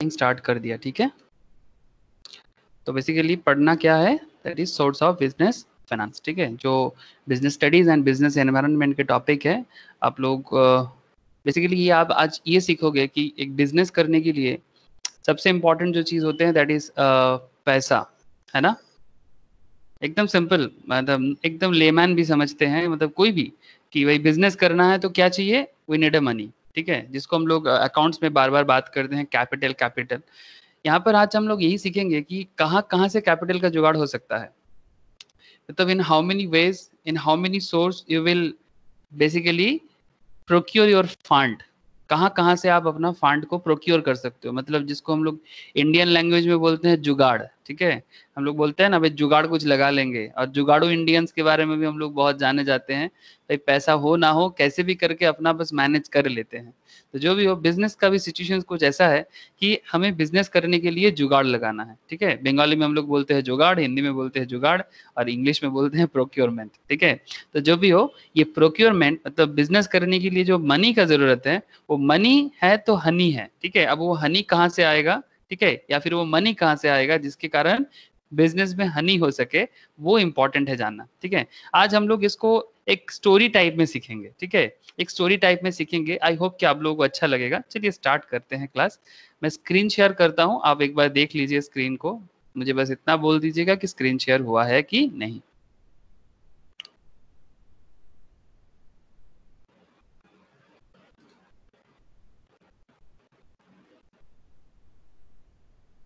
Start कर दिया, ठीक है। तो बेसिकली पढ़ना क्या है, that is source of business finance, ठीक है। जो business studies and business environment के टॉपिक है, आप लोग बेसिकली ये आप आज ये सीखोगे कि एक बिजनेस करने के लिए सबसे इम्पोर्टेंट जो चीज़ होते हैं दैट इज पैसा, है ना। एकदम सिंपल, मतलब एकदम लेमैन भी समझते हैं, मतलब कोई भी, कि भाई बिजनेस करना है तो क्या चाहिए, वी नीड अ मनी, ठीक है, जिसको हम लोग अकाउंट्स में बार बार बात करते हैं, कैपिटल कैपिटल। यहाँ पर आज हम लोग यही सीखेंगे कि कहाँ कहाँ से कैपिटल का जुगाड़ हो सकता है, मतलब in how many ways, in how many source you will basically procure your fund, कहाँ कहाँ से आप अपना फंड को प्रोक्योर कर सकते हो, मतलब जिसको हम लोग इंडियन लैंग्वेज में बोलते हैं जुगाड़, ठीक है। हम लोग बोलते हैं ना भाई जुगाड़ कुछ लगा लेंगे, और जुगाड़ू इंडियंस के बारे में भी हम लोग बहुत जाने जाते हैं, भाई पैसा हो ना हो कैसे भी करके अपना बस मैनेज कर लेते हैं। तो जो भी हो, बिजनेस का भी सिचुएशन कुछ ऐसा है कि हमें बिजनेस करने के लिए जुगाड़ लगाना है, ठीक है। बंगाली में हम लोग बोलते हैं जुगाड़, हिंदी में बोलते हैं जुगाड़, और इंग्लिश में बोलते हैं प्रोक्योरमेंट, ठीक है। तो जो भी हो, ये प्रोक्योरमेंट मतलब बिजनेस करने के लिए जो मनी का जरूरत है, वो मनी है तो हनी है, ठीक है। अब वो हनी कहाँ से आएगा, ठीक है, या फिर वो मनी कहाँ से आएगा जिसके कारण बिजनेस में हनी हो सके, वो इंपॉर्टेंट है जानना, ठीक है। आज हम लोग इसको एक स्टोरी टाइप में सीखेंगे, ठीक है, एक स्टोरी टाइप में सीखेंगे। आई होप कि आप लोगों को अच्छा लगेगा। चलिए स्टार्ट करते हैं क्लास। मैं स्क्रीन शेयर करता हूँ, आप एक बार देख लीजिए स्क्रीन को, मुझे बस इतना बोल दीजिएगा कि स्क्रीन शेयर हुआ है कि नहीं।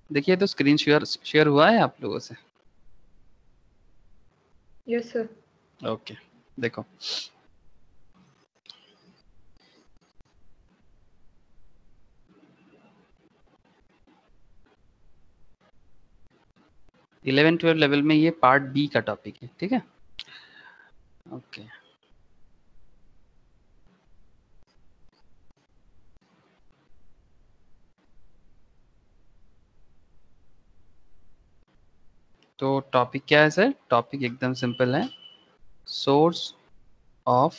देखिए तो स्क्रीन शेयर हुआ है आप लोगों से? Yes sir. ओके, देखो इलेवन 12 लेवल में ये पार्ट बी का टॉपिक है, ठीक है। ओके, तो टॉपिक क्या है सर? टॉपिक एकदम सिंपल है, source of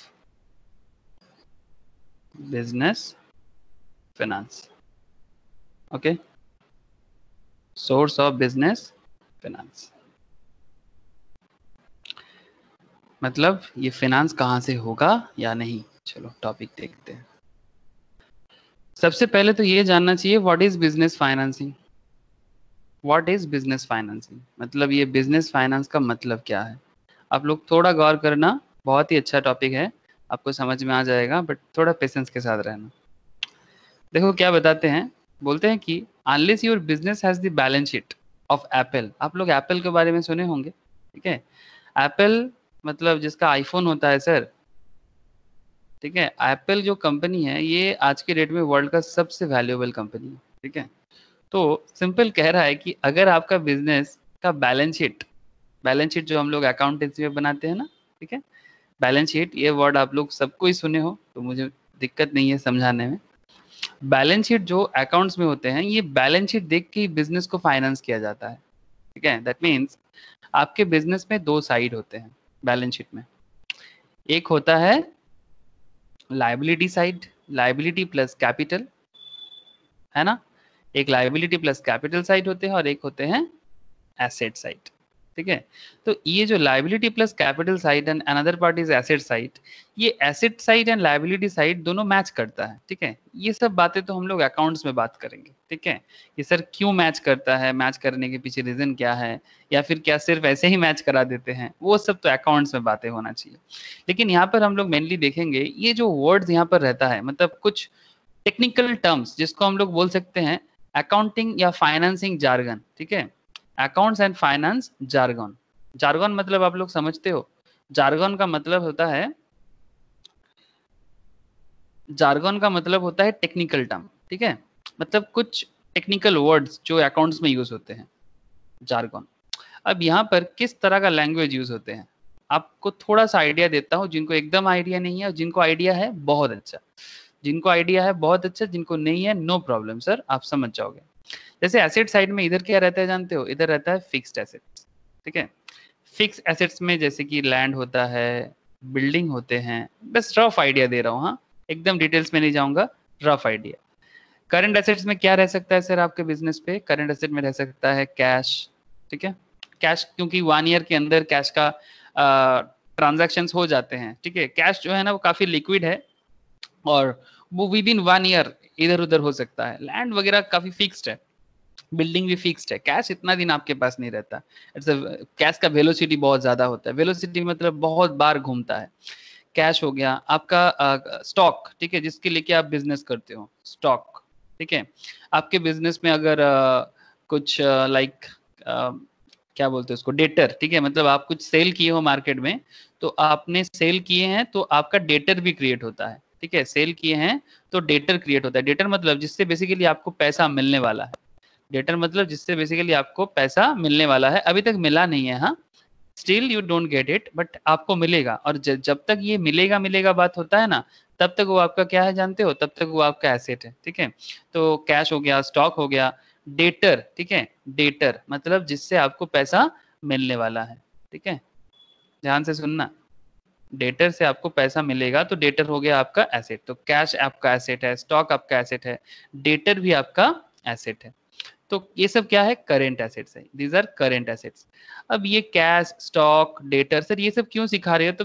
business finance. Okay, source of business finance मतलब ये फाइनेंस कहाँ से होगा या नहीं। चलो टॉपिक देखते हैं। सबसे पहले तो ये जानना चाहिए what is business financing. What is business financing मतलब ये बिजनेस फाइनेंस का मतलब क्या है। आप लोग थोड़ा गौर करना, बहुत ही अच्छा टॉपिक है, आपको समझ में आ जाएगा, बट थोड़ा पेशेंस के साथ रहना। देखो क्या बताते हैं, बोलते हैं कि unless your business has the balance sheet of Apple. आप लोग एप्पल के बारे में सुने होंगे, ठीक है। एप्पल मतलब जिसका आईफोन होता है सर, ठीक है। एप्पल जो कंपनी है ये आज के डेट में वर्ल्ड का सबसे वैल्यूएबल कंपनी है, ठीक है। तो सिंपल कह रहा है कि अगर आपका बिजनेस का बैलेंस शीट जो हम लोग अकाउंटेंसी में बनाते हैं ना, ठीक है, बैलेंस शीट ये वर्ड आप लोग सबको ही सुने हो, तो मुझे दिक्कत नहीं है समझाने में। बैलेंस शीट जो अकाउंट्स में होते हैं, ये बैलेंस शीट देख के बिजनेस को फाइनेंस किया जाता है, ठीक है। दैट मीन्स आपके बिजनेस में दो साइड होते हैं बैलेंस शीट में। एक होता है liability side, liability plus capital, है ना। एक लाइबिलिटी प्लस कैपिटल साइड होते हैं और एक होते हैं एसेट साइड, ठीक है। तो ये जो liability plus capital side and another part is asset side, ये asset side and liability side दोनों मैच करता है, ठीक है। ये सब बातें तो हम लोग अकाउंट्स में बात करेंगे, ठीक है। ये सर क्यों मैच करता है, मैच करने के पीछे रीजन क्या है, या फिर क्या सिर्फ ऐसे ही मैच करा देते हैं, वो सब तो अकाउंट्स में बातें होना चाहिए। लेकिन यहाँ पर हम लोग मेनली देखेंगे ये जो वर्ड्स यहाँ पर रहता है, मतलब कुछ टेक्निकल टर्म्स जिसको हम लोग बोल सकते हैं अकाउंटिंग या फाइनेंसिंग जार्गन, ठीक है। Accounts and finance jargon. Jargon मतलब आप लोग समझते हो, जार्गन का मतलब होता है, जार्गन का मतलब होता है टेक्निकल टर्म, ठीक है, मतलब कुछ टेक्निकल वर्ड्स जो अकाउंट्स में यूज होते हैं, जार्गन। अब यहाँ पर किस तरह का लैंग्वेज यूज होते हैं, आपको थोड़ा सा आइडिया देता हूँ, जिनको एकदम आइडिया नहीं है और जिनको आइडिया है बहुत अच्छा, जिनको आइडिया है बहुत अच्छा, जिनको नहीं है नो प्रॉब्लम सर, आप समझ जाओगे। जैसे एसेट साइड में इधर क्या रहता है जानते हो, इधर रहता है फिक्स्ड एसेट्स, ठीक है। फिक्स एसेट्स में जैसे कि लैंड होता है, बिल्डिंग होते हैं, बस रफ आइडिया दे रहा हूँ, हाँ एकदम डिटेल्स में नहीं जाऊंगा, रफ आइडिया। करंट एसेट्स में क्या रह सकता है सर आपके बिजनेस पे? करंट एसेट में रह सकता है कैश, ठीक है। कैश, क्योंकि 1 ईयर के अंदर कैश का ट्रांजैक्शंस हो जाते हैं, ठीक है। कैश जो है ना वो काफी लिक्विड है और वो विद इन 1 ईयर इधर उधर हो सकता है। लैंड वगैरह काफी फिक्स्ड है, बिल्डिंग भी फिक्स्ड है। कैश इतना दिन आपके पास नहीं रहता। इट्स कैश का वेलोसिटी बहुत ज्यादा होता है। वेलोसिटी मतलब बहुत बार घूमता है। कैश हो गया आपका स्टॉक, ठीक है, जिसके लेके आप बिजनेस करते हो, स्टॉक, ठीक है। आपके बिजनेस में अगर कुछ लाइक क्या बोलते हैं उसको, डेटर, ठीक है, मतलब आप कुछ सेल किए हो मार्केट में, तो आपने सेल किए हैं तो आपका डेटर भी क्रिएट होता है, ठीक है। सेल किए हैं तो डेटर क्रिएट होता है। डेटर मतलब जिससे बेसिकली आपको पैसा मिलने वाला है। डेटर मतलब जिससे बेसिकली आपको पैसा मिलने वाला है, अभी तक मिला नहीं है, हाँ, still you don't get it, but आपको मिलेगा। और जब तक ये मिलेगा मिलेगा बात होता है ना, तब तक वो आपका क्या है जानते हो, तब तक वो आपका एसेट है, ठीक है। तो कैश हो गया, स्टॉक हो गया, डेटर, ठीक है। डेटर मतलब जिससे आपको पैसा मिलने वाला है, ठीक है, ध्यान से सुनना। डेटर से आपको पैसा मिलेगा तो डेटर हो गया आपका एसेट। तो कैश आपका एसेट है, स्टॉक आपका एसेट है, डेटर भी आपका एसेट है। तो ये सब क्या है, करेंट एसेट्स है, दीज आर करेंट एसेट्स। अब ये कैश, स्टॉक, डेटर, सर ये सब क्यों सिखा रहे हो? तो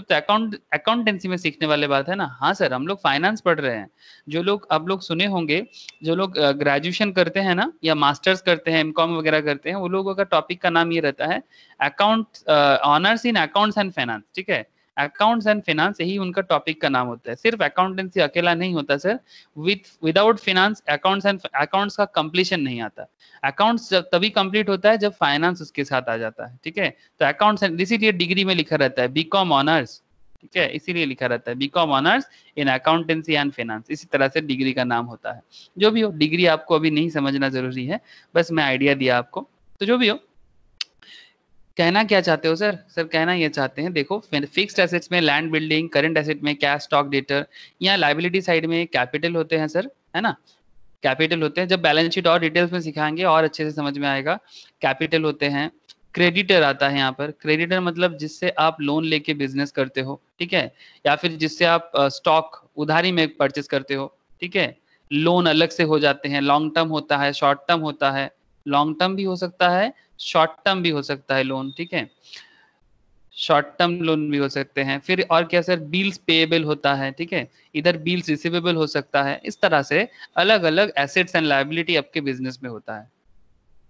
अकाउंटेंसी में सीखने वाले बात है ना। हाँ सर, हम लोग फाइनेंस पढ़ रहे हैं। जो लोग आप लोग सुने होंगे, जो लोग ग्रेजुएशन करते हैं ना या मास्टर्स करते हैं, एमकॉम वगैरह करते हैं, वो लोगों का टॉपिक का नाम ये रहता है account, honours in accounts and finance, ठीक है। अकाउंट्स एंड फाइनेंस यही उनका टॉपिक का नाम होता है। सिर्फ अकाउंटेंसी अकेला नहीं होता sir, without finance accounts and accounts का कंप्लीशन नहीं आता। अकाउंट्स तभी कंप्लीट होता है जब फाइनेंस उसके साथ आ जाता है, ठीक है। तो अकाउंट्स, इसीलिए डिग्री में लिखा रहता है बीकॉम ऑनर्स, ठीक है, इसीलिए लिखा रहता है BCom honours in accountancy and finance. इसी तरह से डिग्री का नाम होता है। जो भी हो, डिग्री आपको अभी नहीं समझना जरूरी है, बस मैं आइडिया दिया आपको। तो जो भी हो, कहना क्या चाहते हो सर? सर कहना ये चाहते हैं, देखो फिक्स्ड एसेट्स में लैंड बिल्डिंग, करंट एसेट में कैश, स्टॉक, डेटर, या लाइबिलिटी साइड में कैपिटल होते हैं सर, है ना। कैपिटल होते हैं। जब बैलेंस शीट और डिटेल्स में सिखाएंगे और अच्छे से समझ में आएगा। कैपिटल होते हैं। क्रेडिटर आता है यहाँ पर। क्रेडिटर मतलब जिससे आप लोन लेके बिजनेस करते हो, ठीक है, या फिर जिससे आप स्टॉक उधारी में परचेस करते हो, ठीक है। लोन अलग से हो जाते हैं, लॉन्ग टर्म होता है, शॉर्ट टर्म होता है। लॉन्ग टर्म भी हो सकता है, शॉर्ट टर्म भी हो सकता है लोन, ठीक है। शॉर्ट टर्म लोन भी हो सकते हैं। फिर और क्या सर, बिल्स पेएबल होता है, ठीक है। इधर बिल्स रिसीवेबल हो सकता है। इस तरह से अलग अलग एसेट्स एंड लायबिलिटी आपके बिजनेस में होता है।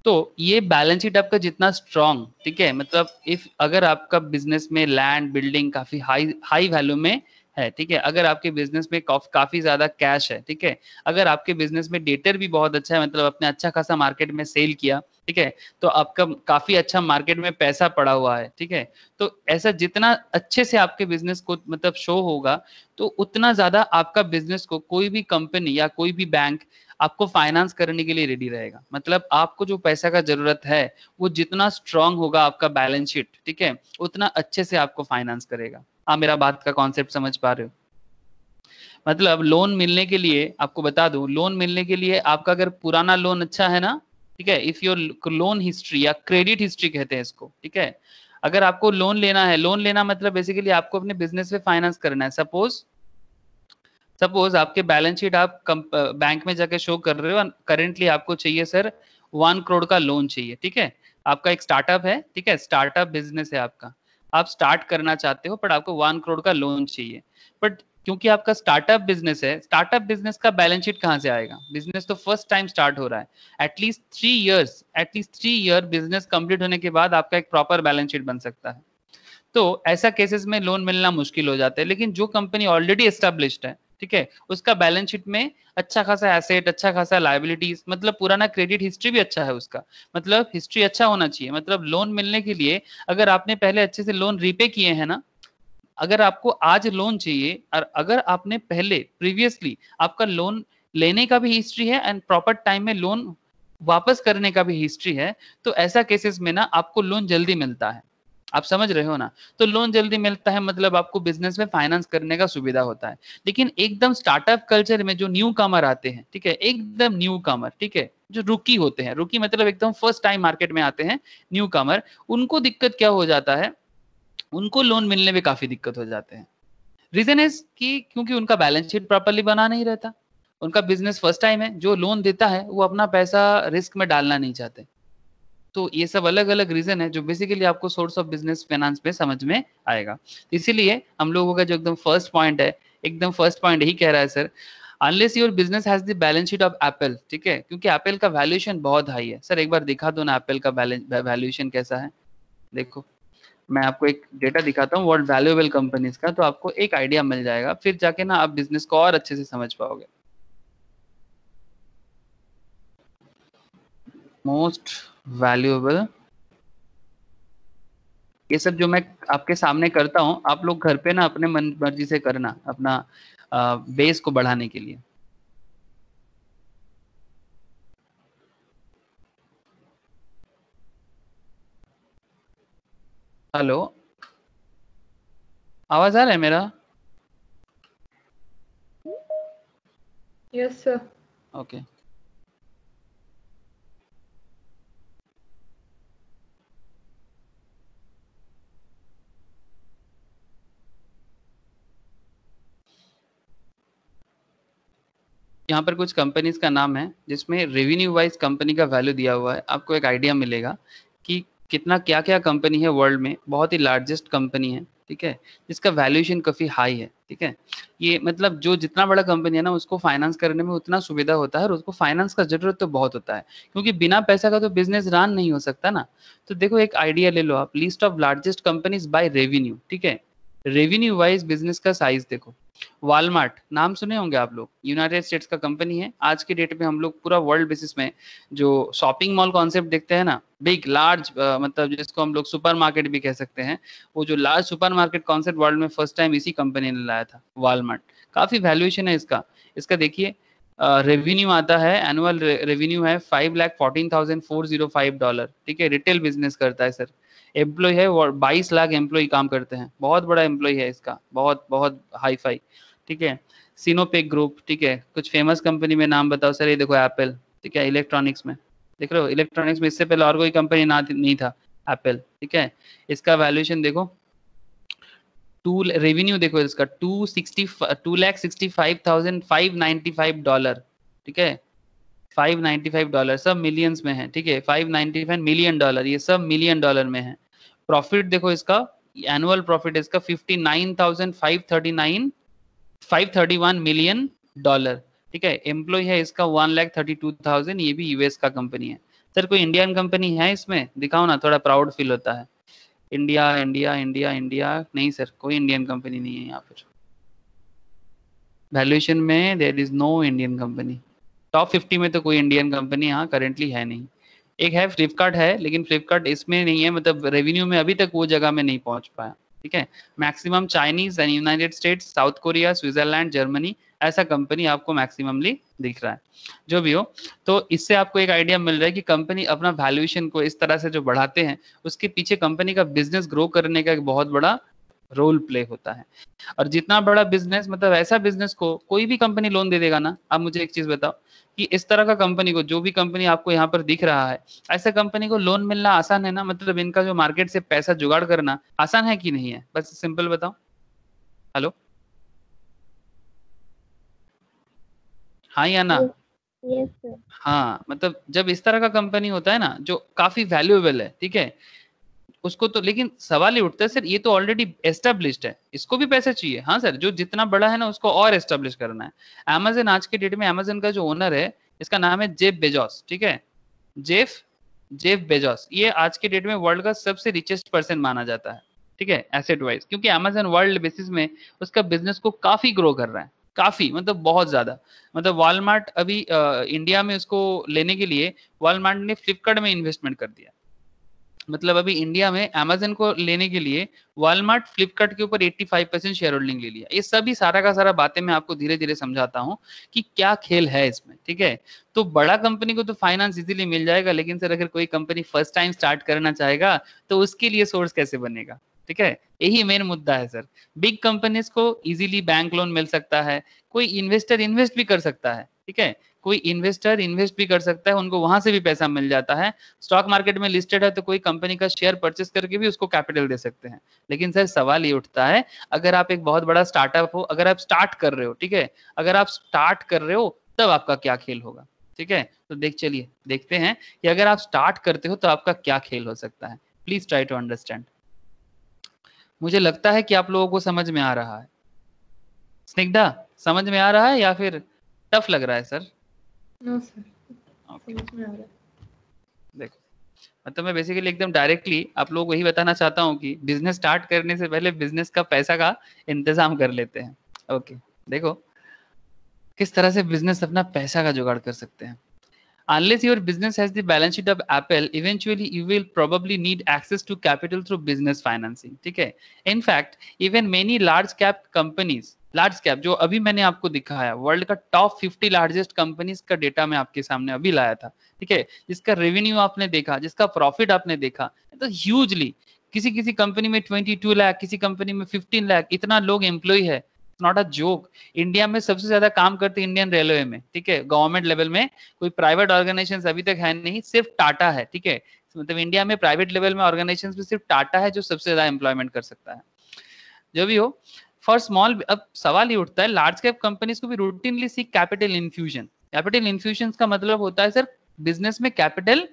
तो ये बैलेंस शीट आपका जितना स्ट्रांग, ठीक है, मतलब इफ अगर आपका बिजनेस में लैंड बिल्डिंग काफी हाई हाई वैल्यू में है, ठीक है, अगर आपके बिजनेस में काफी ज्यादा कैश है, ठीक है, अगर आपके बिजनेस में डेटर भी बहुत अच्छा है, मतलब आपने अच्छा खासा मार्केट में सेल किया, ठीक है, तो आपका काफी अच्छा मार्केट में पैसा पड़ा हुआ है, ठीक है। तो ऐसा जितना अच्छे से आपके बिजनेस को मतलब शो होगा, तो उतना ज्यादा आपका बिजनेस को कोई भी कंपनी या कोई भी बैंक आपको फाइनेंस करने के लिए रेडी रहेगा। मतलब आपको जो पैसा का जरूरत है, वो जितना स्ट्रांग होगा आपका बैलेंस शीट, ठीक है, उतना अच्छे से आपको फाइनेंस करेगा। आप मेरा बात का कॉन्सेप्ट समझ पा रहे हो? मतलब लोन मिलने के लिए आपको बता दूं, लोन मिलने के लिए आपका अगर पुराना लोन अच्छा है ना, ठीक है, इफ योर लोन हिस्ट्री या क्रेडिट हिस्ट्री कहते हैं इसको, ठीक है। अगर आपको लोन लेना है, लोन लेना मतलब बेसिकली आपको अपने बिजनेस में फाइनेंस करना है। सपोज सपोज आपके बैलेंस शीट आप बैंक में जाके शो कर रहे हो, करेंटली आपको चाहिए सर 1 करोड़ का लोन चाहिए, ठीक है। आपका एक स्टार्टअप है, ठीक है, स्टार्टअप बिजनेस है आपका, आप स्टार्ट करना चाहते हो, बट आपको 1 करोड़ का लोन चाहिए। बट क्योंकि आपका स्टार्टअप बिजनेस है, स्टार्टअप बिजनेस का बैलेंस शीट कहाँ से आएगा? बिजनेस तो फर्स्ट टाइम स्टार्ट हो रहा है। एटलीस्ट 3 ईयर बिजनेस कंप्लीट होने के बाद आपका एक प्रॉपर बैलेंस शीट बन सकता है। तो ऐसा केसेस में लोन मिलना मुश्किल हो जाता है। लेकिन जो कंपनी ऑलरेडी एस्टेब्लिश्ड है, ठीक है, उसका बैलेंस शीट में अच्छा खासा एसेट, अच्छा खासा लायबिलिटीज, मतलब पुराना क्रेडिट हिस्ट्री भी अच्छा है उसका, मतलब हिस्ट्री अच्छा होना चाहिए। मतलब लोन मिलने के लिए अगर आपने पहले अच्छे से लोन रीपे किए हैं ना, अगर आपको आज लोन चाहिए और अगर आपने पहले प्रीवियसली आपका लोन लेने का भी हिस्ट्री है एंड प्रॉपर टाइम में लोन वापस करने का भी हिस्ट्री है, तो ऐसा केसेस में ना आपको लोन जल्दी मिलता है। आप समझ रहे हो ना? तो लोन जल्दी मिलता है मतलब आपको बिजनेस में फाइनेंस करने का सुविधा होता है। लेकिन एकदम स्टार्टअप कल्चर में जो न्यू कमर आते हैं, ठीक है, एकदम न्यू कमर, ठीक है, जो रुकी होते हैं, रुकी मतलब एकदम फर्स्ट टाइम मार्केट में आते हैं, न्यू कमर, उनको दिक्कत क्या हो जाता है, उनको लोन मिलने में काफी दिक्कत हो जाते हैं। रीजन इज कि क्योंकि उनका बैलेंस शीट प्रॉपर्ली बना नहीं रहता। उनका बिजनेस फर्स्ट टाइम है, जो लोन देता है वो अपना पैसा रिस्क में डालना नहीं चाहते। तो ये सब अलग अलग रीजन है जो बेसिकली आपको सोर्स ऑफ बिजनेस फाइनेंस में समझ में आएगा। इसीलिए हम लोगों का जो एकदम फर्स्ट पॉइंट है, एकदम फर्स्ट पॉइंट यही कह रहा है sir, unless your business has the balance sheet of Apple, ठीक है, क्योंकि एप्पल का वैल्यूएशन बहुत हाई है। सर एक बार दिखा दो ना एप्पल का वैल्यूएशन कैसा है। देखो मैं आपको एक डेटा दिखाता हूँ वर्ल्ड वैल्यूएबल कंपनीज का, तो आपको एक आइडिया मिल जाएगा, फिर जाके ना आप बिजनेस को और अच्छे से समझ पाओगे। मोस्ट वैल्यूएबल, ये सब जो मैं आपके सामने करता हूँ, आप लोग घर पे ना अपने मन मर्जी से करना, अपना बेस को बढ़ाने के लिए। हेलो, आवाज आ रहा है मेरा? Yes sir. ओके यहाँ पर कुछ कंपनीज का नाम है जिसमें रेवेन्यू वाइज कंपनी का वैल्यू दिया हुआ है, आपको एक आइडिया मिलेगा कि कितना क्या क्या कंपनी है वर्ल्ड में। बहुत ही लार्जेस्ट कंपनी है, ठीक है, जिसका वैल्यूएशन काफी हाई है, ठीक है। ये मतलब जो जितना बड़ा कंपनी है ना उसको फाइनेंस करने में उतना सुविधा होता है, और उसको फाइनेंस का जरूरत तो बहुत होता है, क्योंकि बिना पैसा का तो बिजनेस रन नहीं हो सकता ना। तो देखो एक आइडिया ले लो आप, list of largest companies by revenue, ठीक है, रेवेन्यू वाइज बिजनेस का साइज देखो। वॉलमार्ट नाम सुने होंगे आप लोग, यूनाइटेड स्टेट्स का कंपनी है। आज के डेट में हम लोग पूरा वर्ल्ड बेसिस में जो शॉपिंग मॉल कॉन्सेप्ट देखते हैं ना, बिग लार्ज, मतलब जिसको हम लोग सुपर मार्केट भी कह सकते हैं, वो जो large super market concept world में फर्स्ट टाइम इसी कंपनी ने लाया था, वॉलमार्ट। काफी वैल्यूएशन है इसका। इसका देखिए रेवेन्यू आता है, एनुअल रेवेन्यू है $5,14,405, ठीक है, रिटेल बिजनेस करता है सर। एम्प्लॉय है 22 लाख एम्प्लॉय काम करते हैं, बहुत बड़ा एम्प्लॉय है इसका, बहुत बहुत हाई फाई, ठीक है। सिनोपेक ग्रुप, ठीक है। कुछ फेमस कंपनी में नाम बताओ सर, ये देखो एप्पल, ठीक है, इलेक्ट्रॉनिक्स में देख रहे हो, इलेक्ट्रॉनिक्स में इससे पहले और कोई कंपनी ना नहीं था, एप्पल, ठीक है। इसका वैल्यूएशन देखो, टू रेवेन्यू देखो इसका, 2,65,595 डॉलर, ठीक है, $595, सब मिलियंस में है, ठीक है, $595 मिलियन, ये सब मिलियन डॉलर में है। प्रॉफिट देखो इसका, एनुअल प्रॉफिट इसका 59,531 मिलियन डॉलर, ठीक है। एम्प्लॉय है इसका 1,32,000, ये भी यूएस का कंपनी है। सर कोई इंडियन कंपनी है इसमें, दिखाओ ना, थोड़ा प्राउड फील होता है। इंडिया इंडिया इंडिया इंडिया, नहीं सर कोई इंडियन कंपनी नहीं है यहाँ पर। वैल्यूएशन में there is no Indian company. Top 50 में तो कोई इंडियन कंपनी यहाँ करेंटली है नहीं। एक है फ्लिपकार्ट है, लेकिन फ्लिपकार्ट इसमें नहीं है, मतलब रेवेन्यू में अभी तक वो जगह में नहीं पहुंच पाया, ठीक है। Maximum Chinese and United states, south Korea, Switzerland, Germany, ऐसा कंपनी आपको मैक्सिममली दिख रहा है। जो भी हो, तो इससे आपको एक आइडिया मिल रहा है कि कंपनी अपना वैल्यूएशन को इस तरह से जो बढ़ाते हैं, उसके पीछे कंपनी का बिजनेस ग्रो करने का एक बहुत बड़ा रोल प्ले होता है। और जितना बड़ा बिजनेस, मतलब ऐसा बिजनेस को कोई भी कंपनी लोन दे देगा ना। आप मुझे एक चीज बताओ कि इस तरह का कंपनी को, जो भी कंपनी आपको यहाँ पर दिख रहा है, ऐसे कंपनी को लोन मिलना आसान है ना? मतलब इनका जो मार्केट से पैसा जुगाड़ करना आसान है कि नहीं है? बस सिंपल बताओ। हेलो, हाँ या ना? Yes sir. हाँ, मतलब जब इस तरह का कंपनी होता है ना जो काफी वैल्यूएबल है, ठीक है, उसको तो, लेकिन सवाल ये उठता है सर ये तो ऑलरेडी एस्टेब्लिश्ड है, इसको भी पैसे चाहिए। हाँ सर, जो जितना बड़ा है ना उसको और एस्टेब्लिश करना है। अमेजन आज के डेट में, अमेजन का जो ओनर है इसका नाम है जेफ बेजोस, ठीक है, जेफ जेफ बेजोस। ये आज के डेट में वर्ल्ड का सबसे रिचेस्ट पर्सन माना जाता है, ठीक है, एसेट वाइज, क्योंकि अमेजन वर्ल्ड बेसिस में उसका बिजनेस को काफी ग्रो कर रहा है, काफी, मतलब बहुत ज्यादा। मतलब वॉलमार्ट अभी इंडिया में उसको लेने के लिए वॉलमार्ट ने फ्लिपकार्ट में इन्वेस्टमेंट कर दिया। मतलब अभी इंडिया में अमेजन को लेने के लिए वॉलमार्ट फ्लिपकार्ट के ऊपर 85% शेयर होल्डिंग ले लिया। ये सभी सारा का सारा बातें मैं आपको धीरे धीरे समझाता हूँ कि क्या खेल है इसमें, ठीक है। तो बड़ा कंपनी को तो फाइनेंस इजीली मिल जाएगा, लेकिन सर अगर कोई कंपनी फर्स्ट टाइम स्टार्ट करना चाहेगा तो उसके लिए सोर्स कैसे बनेगा, ठीक है, यही मेन मुद्दा है सर। बिग कंपनीज को इजीली बैंक लोन मिल सकता है, कोई इन्वेस्टर इन्वेस्ट भी कर सकता है, ठीक है, कोई इन्वेस्टर इन्वेस्ट भी कर सकता है, उनको वहां से भी पैसा मिल जाता है। स्टॉक मार्केट में लिस्टेड है तो कोई कंपनी का शेयर परचेस करके भी उसको कैपिटल दे सकते हैं। लेकिन सर सवाल ये उठता है, अगर आप एक बहुत बड़ा स्टार्टअप हो, अगर आप स्टार्ट कर रहे हो, ठीक है, अगर आप स्टार्ट कर रहे हो तब आपका क्या खेल होगा। ठीक है, तो देखते हैं कि अगर आप स्टार्ट करते हो तो आपका क्या खेल हो सकता है। Please try to understand. मुझे लगता है कि आप लोगों को समझ में आ रहा है। स्निग्धा, समझ में आ रहा है या फिर टफ लग रहा है सर? नो सर, ओके, समझ में आ रहा है। देखो, मतलब मैं बेसिकली एकदम डायरेक्टली आप लोगों को वही बताना चाहता हूँ कि बिजनेस स्टार्ट करने से पहले बिजनेस का पैसा का इंतजाम कर लेते हैं। ओके, देखो किस तरह से बिजनेस अपना पैसा का जुगाड़ कर सकते हैं। Unless your business has the balance sheet of Apple, eventually you will probably need access to capital through business financing. ठीक है, in fact, even many large cap companies, large cap जो अभी मैंने आपको दिखाया, वर्ल्ड का टॉप 50 लार्जेस्ट कंपनीज का data मैं आपके सामने अभी लाया था। ठीक है, जिसका रेवेन्यू आपने देखा, जिसका प्रॉफिट आपने देखा, तो ह्यूजली किसी किसी कंपनी में 22 लाख, किसी कंपनी में 15 लाख, इतना लोग एम्प्लॉय है। Not a joke. इंडिया में सबसे ज्यादा काम करते इंडियन रेलवे में। ठीक है, गवर्नमेंट लेवल में कोई प्राइवेट ऑर्गेनाइजेशन अभी तक है नहीं, सिर्फ टाटा है। ठीक है, मतलब इंडिया में प्राइवेट लेवल में ऑर्गेनाइजेशन में सिर्फ टाटा है जो सबसे ज्यादा एम्प्लॉयमेंट कर सकता है। जो भी हो, फॉर स्मॉल, अब सवाल ये उठता है, लार्ज कैप कंपनीज को भी routinely seek capital infusion. Capital infusion का मतलब होता है सर बिजनेस में कैपिटल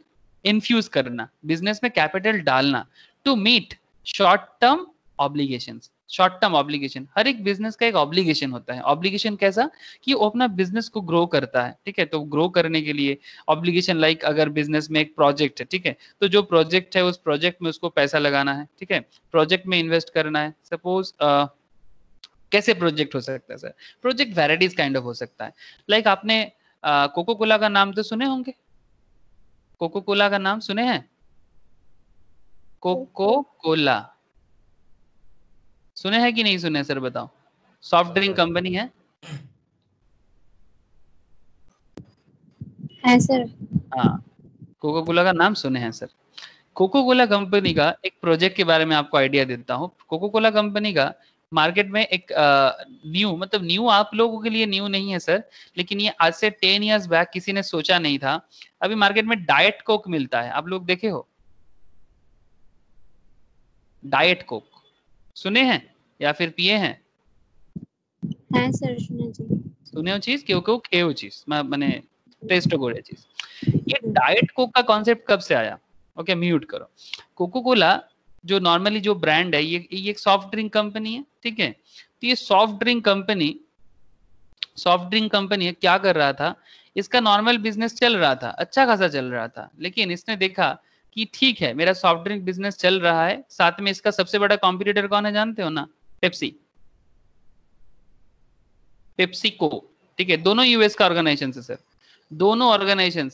इन्फ्यूज करना, बिजनेस में कैपिटल डालना to meet short term obligations. Short term obligation, हर एक बिजनेस का एक ऑब्लिगेशन होता है। ऑब्लिगेशन कैसा कि वो अपना बिजनेस को ग्रो करता है। ठीक है, तो ग्रो करने के लिए ऑब्लिगेशन, लाइक अगर बिजनेस में एक प्रोजेक्ट है, ठीक है, तो जो प्रोजेक्ट है उस प्रोजेक्ट में उसको पैसा लगाना है। ठीक है, प्रोजेक्ट में इन्वेस्ट करना है। सपोज कैसे प्रोजेक्ट हो सकता है sir? Project varieties kind of हो सकता है। लाइक आपने कोको कोला का नाम तो सुने होंगे, कोको कोला का नाम सुने हैं? कोको कोला सुने हैं कि नहीं सुने सर, बताओ। सॉफ्ट ड्रिंक कंपनी है। है सर। हाँ, कोको कोला का नाम सुने हैं सर। कोको कोला कंपनी का एक प्रोजेक्ट के बारे में आपको आइडिया देता हूँ। कोको कोला कंपनी का मार्केट में एक न्यू, मतलब न्यू आप लोगों के लिए न्यू नहीं है सर, लेकिन ये आज से 10 इयर्स बैक किसी ने सोचा नहीं था। अभी मार्केट में डाइट कोक मिलता है, आप लोग देखे हो? डाइट कोक सुने हैं या फिर पिए हैं? है सर, सुना जी। सुने हो चीज, क्यों क्यों खेओ चीज, मैंने टेस्ट गोड़े चीज। ये डाइट कोक का कॉन्सेप्ट कब से आया? ओके, म्यूट करो। कोको कोला जो नॉर्मली जो ब्रांड है, ये एक सॉफ्ट ड्रिंक कंपनी है। ठीक है, तो ये सॉफ्ट ड्रिंक कंपनी क्या कर रहा था, इसका नॉर्मल बिजनेस चल रहा था, अच्छा खासा चल रहा था, लेकिन इसने देखा कि ठीक है मेरा सॉफ्ट ड्रिंक बिजनेस चल रहा है, साथ में इसका सबसे बड़ा कॉम्पिटिटर कौन है जानते हो ना? Pepsi, PepsiCo. ठीक है, दोनों यूएस का ऑर्गेनाइजेशन है सर, दोनों ऑर्गेनाइजेशन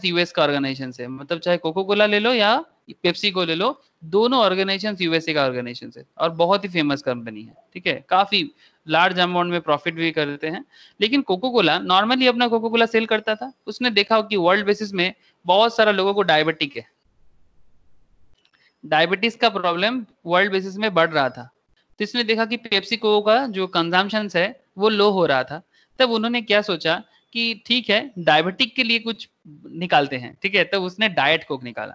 यूएस का ऑर्गेनाइजेशन है। मतलब चाहे कोको कोला ले लो या पेप्सी को ले लो, दोनों ऑर्गेनाइजेशन यूएसए का ऑर्गेनाइजेशन है और बहुत ही फेमस कंपनी है। ठीक है, काफी लार्ज अमाउंट में प्रॉफिट भी करते हैं। लेकिन कोको कोला नॉर्मली अपना कोको कोला सेल करता था, उसने देखा कि वर्ल्ड बेसिस में बहुत सारा लोगों को डायबिटिक है, डायबिटीज का प्रॉब्लम वर्ल्ड बेसिस में बढ़ रहा था। तो इसने देखा कि पेप्सी को का जो कंजम्पशन है वो लो हो रहा था। तब उन्होंने क्या सोचा कि ठीक है डायबिटिक के लिए कुछ निकालते हैं। ठीक है, तब उसने डाइट कोक निकाला।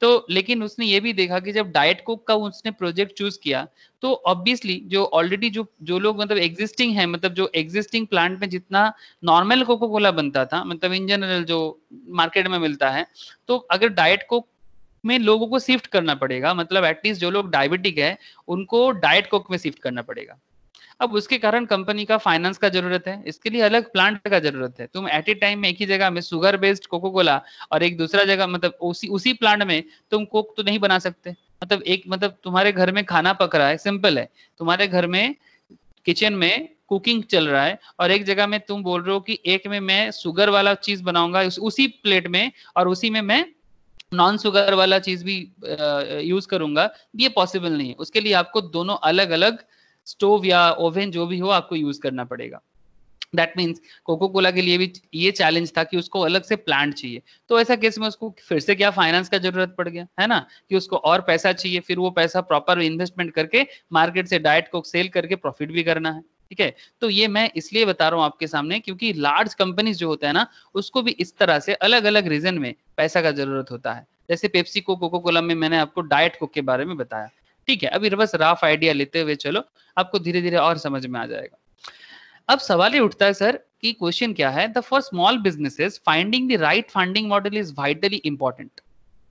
तो लेकिन उसने ये भी देखा कि जब डाइट कोक का उसने प्रोजेक्ट चूज किया, तो ऑब्वियसली जो ऑलरेडी जो लोग मतलब एग्जिस्टिंग है, मतलब जो एग्जिस्टिंग प्लांट में जितना नॉर्मल कोको कोला बनता था, मतलब इन जनरल जो मार्केट में मिलता है, तो अगर डाइट कोक में लोगों को शिफ्ट करना पड़ेगा, मतलब एटलीस्ट जो लोग डायबिटिक है उनको डाइट कोक में शिफ्ट करना पड़ेगा। अब उसके कारण कंपनी का फाइनेंस का जरूरत है, इसके लिए अलग प्लांट का जरूरत है। तुम एट ए टाइम में एक ही जगह में शुगर बेस्ड कोको कोला और एक दूसरा जगह, मतलब उसी प्लांट में तुम कोक तो नहीं बना सकते। मतलब एक, मतलब तुम्हारे घर में खाना पक रहा है, सिंपल है, तुम्हारे घर में किचन में कुकिंग चल रहा है और एक जगह में तुम बोल रहे हो कि एक में मैं शुगर वाला चीज बनाऊंगा उसी प्लेट में, और उसी में मैं नॉन शुगर वाला चीज भी यूज करूंगा, ये पॉसिबल नहीं है। उसके लिए आपको दोनों अलग अलग स्टोव या ओवन जो भी हो आपको यूज करना पड़ेगा। दैट मीन्स कोको कोला के लिए भी ये चैलेंज था कि उसको अलग से प्लांट चाहिए। तो ऐसा केस में उसको फिर से क्या फाइनेंस का जरूरत पड़ गया है ना, कि उसको और पैसा चाहिए, फिर वो पैसा प्रॉपर इन्वेस्टमेंट करके मार्केट से डाइट को सेल करके प्रॉफिट भी करना है। ठीक है, तो ये मैं इसलिए बता रहा हूँ आपके सामने क्योंकि लार्ज कंपनीज जो होता है ना, उसको भी इस तरह से अलग अलग रीजन में पैसा का जरूरत होता है। जैसे पेप्सी को, कोको कोला में मैंने आपको डाइट कोक के बारे में बताया। ठीक है, अभी बस रफ आइडिया लेते हुए चलो, आपको धीरे धीरे और समझ में आ जाएगा। अब सवाल ये उठता है सर कि क्वेश्चन क्या है, the for small businesses finding the right funding model is vitally important.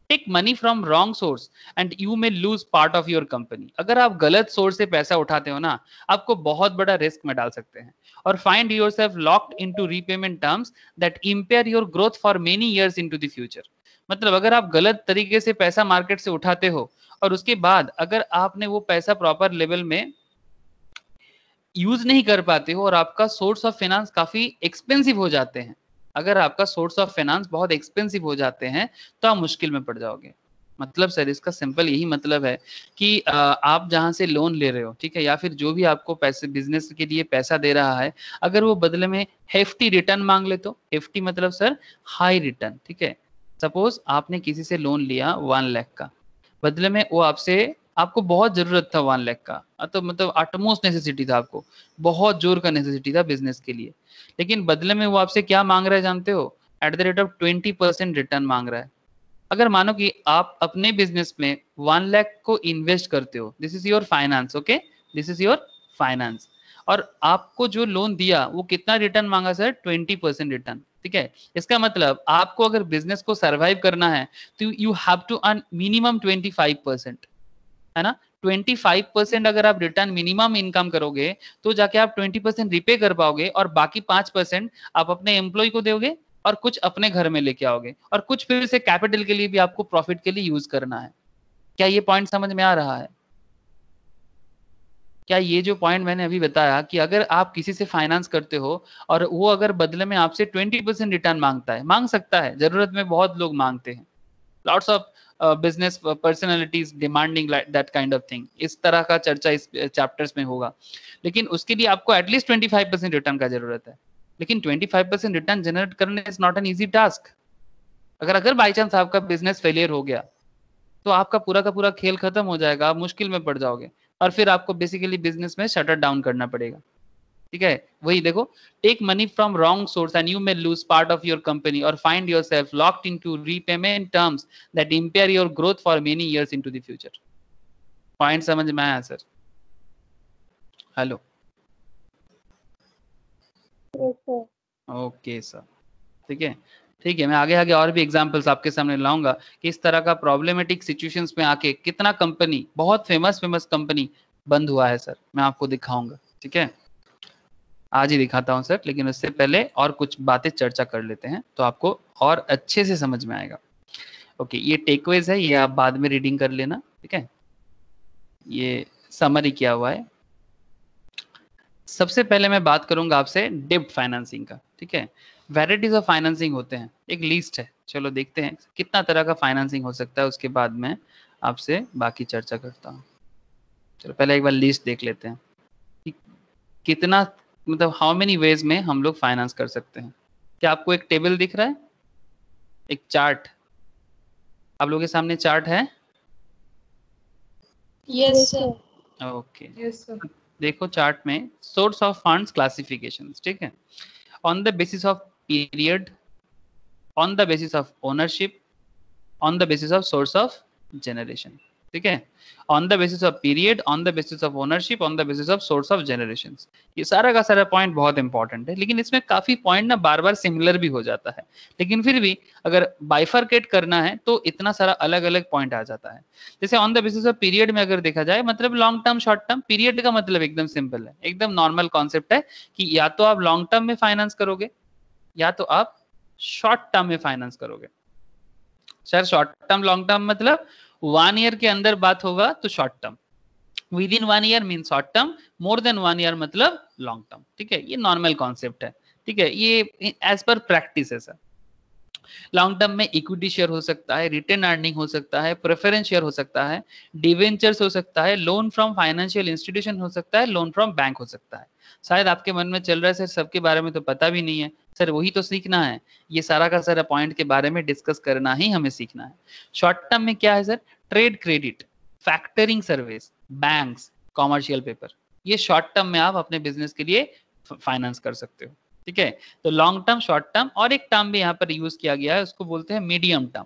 Take money from wrong source and you may lose part of your company. अगर आप गलत सोर्स से पैसा उठाते हो ना, आपको बहुत बड़ा रिस्क में डाल सकते हैं। और find yourself locked into repayment terms that impair your growth for many years into the future. मतलब अगर आप गलत तरीके से पैसा मार्केट से उठाते हो और उसके बाद अगर आपने वो पैसा प्रॉपर लेवल में यूज नहीं कर पाते हो और आपका सोर्स ऑफ फाइनेंस काफी एक्सपेंसिव हो जाते हैं, अगर आपका सोर्स ऑफ फाइनेंस बहुत एक्सपेंसिव हो जाते हैं तो आप मुश्किल में पड़ जाओगे। मतलब सर इसका सिंपल यही मतलब है कि आप जहां से लोन ले रहे हो, ठीक है, या फिर जो भी आपको पैसे बिजनेस के लिए पैसा दे रहा है, अगर वो बदले में हेफ्टी रिटर्न मांग ले तो, हेफ्टी मतलब सर हाई रिटर्न, ठीक है। सपोज आपने किसी से लोन लिया 1 लाख का, बदले में वो आपको बहुत जरूरत था 1 लाख का, तो मतलब अटमोस्ट नेसेसिटी था, आपको बहुत जोर का नेसेसिटी था बिजनेस के लिए, लेकिन बदले में वो आपसे क्या मांग रहा है जानते हो? At the rate of 20% return मांग रहा है। अगर मानो कि आप अपने बिजनेस में 1 लाख को इन्वेस्ट करते हो, this is your finance, okay, this is your finance, और आपको जो लोन दिया वो कितना रिटर्न मांगा सर? 20% रिटर्न, ठीक है। इसका मतलब आपको अगर बिजनेस को सर्वाइव करना है तो you have to earn minimum 25%, है ना। 25% अगर आप रिटर्न मिनिमम इनकम करोगे तो जाके आप 20% रिपे कर पाओगे, और बाकी 5% आप अपने एम्प्लॉय को दोगे और कुछ अपने घर में लेके आओगे, और कुछ फिर से कैपिटल के लिए भी आपको प्रॉफिट के लिए यूज करना है। क्या ये पॉइंट समझ में आ रहा है? क्या ये जो पॉइंट मैंने अभी बताया कि अगर आप किसी से फाइनेंस करते हो और वो अगर बदले में आपसे 20% रिटर्न मांगता है, मांग सकता है, जरूरत में बहुत लोग मांगते हैं, lots of business personalities demanding that kind of thing, इस तरह का चर्चा इस चैप्टर्स में होगा, लेकिन उसके लिए आपको एटलीस्ट 25% रिटर्न का जरूरत है। लेकिन 25% रिटर्न जनरेट करना is not an easy task. अगर अगर बाई चांस आपका बिजनेस फेलियर हो गया तो आपका पूरा का पूरा खेल खत्म हो जाएगा, आप मुश्किल में पड़ जाओगे, और फिर आपको बेसिकली बिजनेस में शटर डाउन करना पड़ेगा, ठीक है। वही देखो, take money from wrong source and you may lose part of your company और find yourself locked into repayment terms that impair your growth for many years into the future. Point समझ में आया सर? हेलो, ओके सर, ठीक है, ठीक है। मैं आगे आगे और भी एग्जांपल्स आपके सामने लाऊंगा कि इस तरह का प्रॉब्लमेटिक सिचुएशंस में आके कितना कंपनी, बहुत फेमस फेमस कंपनी बंद हुआ है सर, मैं आपको दिखाऊंगा, ठीक है। आज ही दिखाता हूं सर, लेकिन उससे पहले और कुछ बातें चर्चा कर लेते हैं तो आपको और अच्छे से समझ में आएगा। ओके, ये टेकअवेज है, ये आप बाद में रीडिंग कर लेना, ठीक है। ये समरी किया हुआ है। सबसे पहले मैं बात करूंगा आपसे डेब्ट फाइनेंसिंग का, ठीक है। वैराइटीज ऑफ फाइनेंसिंग होते हैं, एक लिस्ट है, चलो देखते हैं कितना तरह का फाइनेंसिंग हो सकता है, उसके बाद मैं आपसे बाकी चर्चा करता हूँ। चलो पहले एक बार लिस्ट देख लेते हैं कि कितना, मतलब हाउ मेनी वेज में हम लोग फाइनेंस कर सकते हैं। क्या आपको एक टेबल दिख रहा है, एक चार्ट? आप लोगों के सामने चार्ट है? Yes sir. ओके, देखो चार्ट में सोर्स ऑफ फंड्स क्लासिफिकेशन, ठीक है, on the basis of period, on the basis of ownership, on the basis of source of generation, ठीक है, on the basis of period, on the basis of ownership, on the basis of source of generation. ये सारा का सारा point बहुत important है, लेकिन इसमें काफी पॉइंट ना बार बार सिमिलर भी हो जाता है, लेकिन फिर भी अगर बाइफरकेट करना है तो इतना सारा अलग अलग पॉइंट आ जाता है। जैसे on the basis of period में अगर देखा जाए, मतलब long term short term, period का मतलब एकदम सिंपल है, एकदम नॉर्मल कॉन्सेप्ट है कि या तो आप लॉन्ग टर्म में फाइनेंस करोगे या तो आप शॉर्ट टर्म में फाइनेंस करोगे। Sir short term long term मतलब 1 ईयर के अंदर बात होगा तो short term, with in 1 year mean short term, more than 1 year मतलब लॉन्ग टर्म, ठीक है। ये नॉर्मल कॉन्सेप्ट है, ठीक है, ये एज पर प्रैक्टिस है सर। लॉन्ग टर्म में इक्विटी शेयर हो सकता है, रिटेन अर्निंग हो सकता है, प्रेफरेंस शेयर हो सकता है, डिवेंचर्स हो सकता है, लोन फ्रॉम फाइनेंशियल इंस्टीट्यूशन हो सकता है, लोन फ्रॉम बैंक हो सकता है। शायद आपके मन में चल रहा है सर सबके बारे में तो पता भी नहीं है, सर वही तो सीखना है, ये सारा का सारा पॉइंट के बारे में डिस्कस करना ही हमें सीखना है। शॉर्ट टर्म में क्या है sir? Trade credit, factoring service, banks, commercial paper, ये शॉर्ट टर्म में आप अपने बिजनेस के लिए फाइनेंस कर सकते हो, ठीक है। तो लॉन्ग टर्म, शॉर्ट टर्म, और एक टर्म भी यहाँ पर यूज किया गया है, उसको बोलते हैं मीडियम टर्म।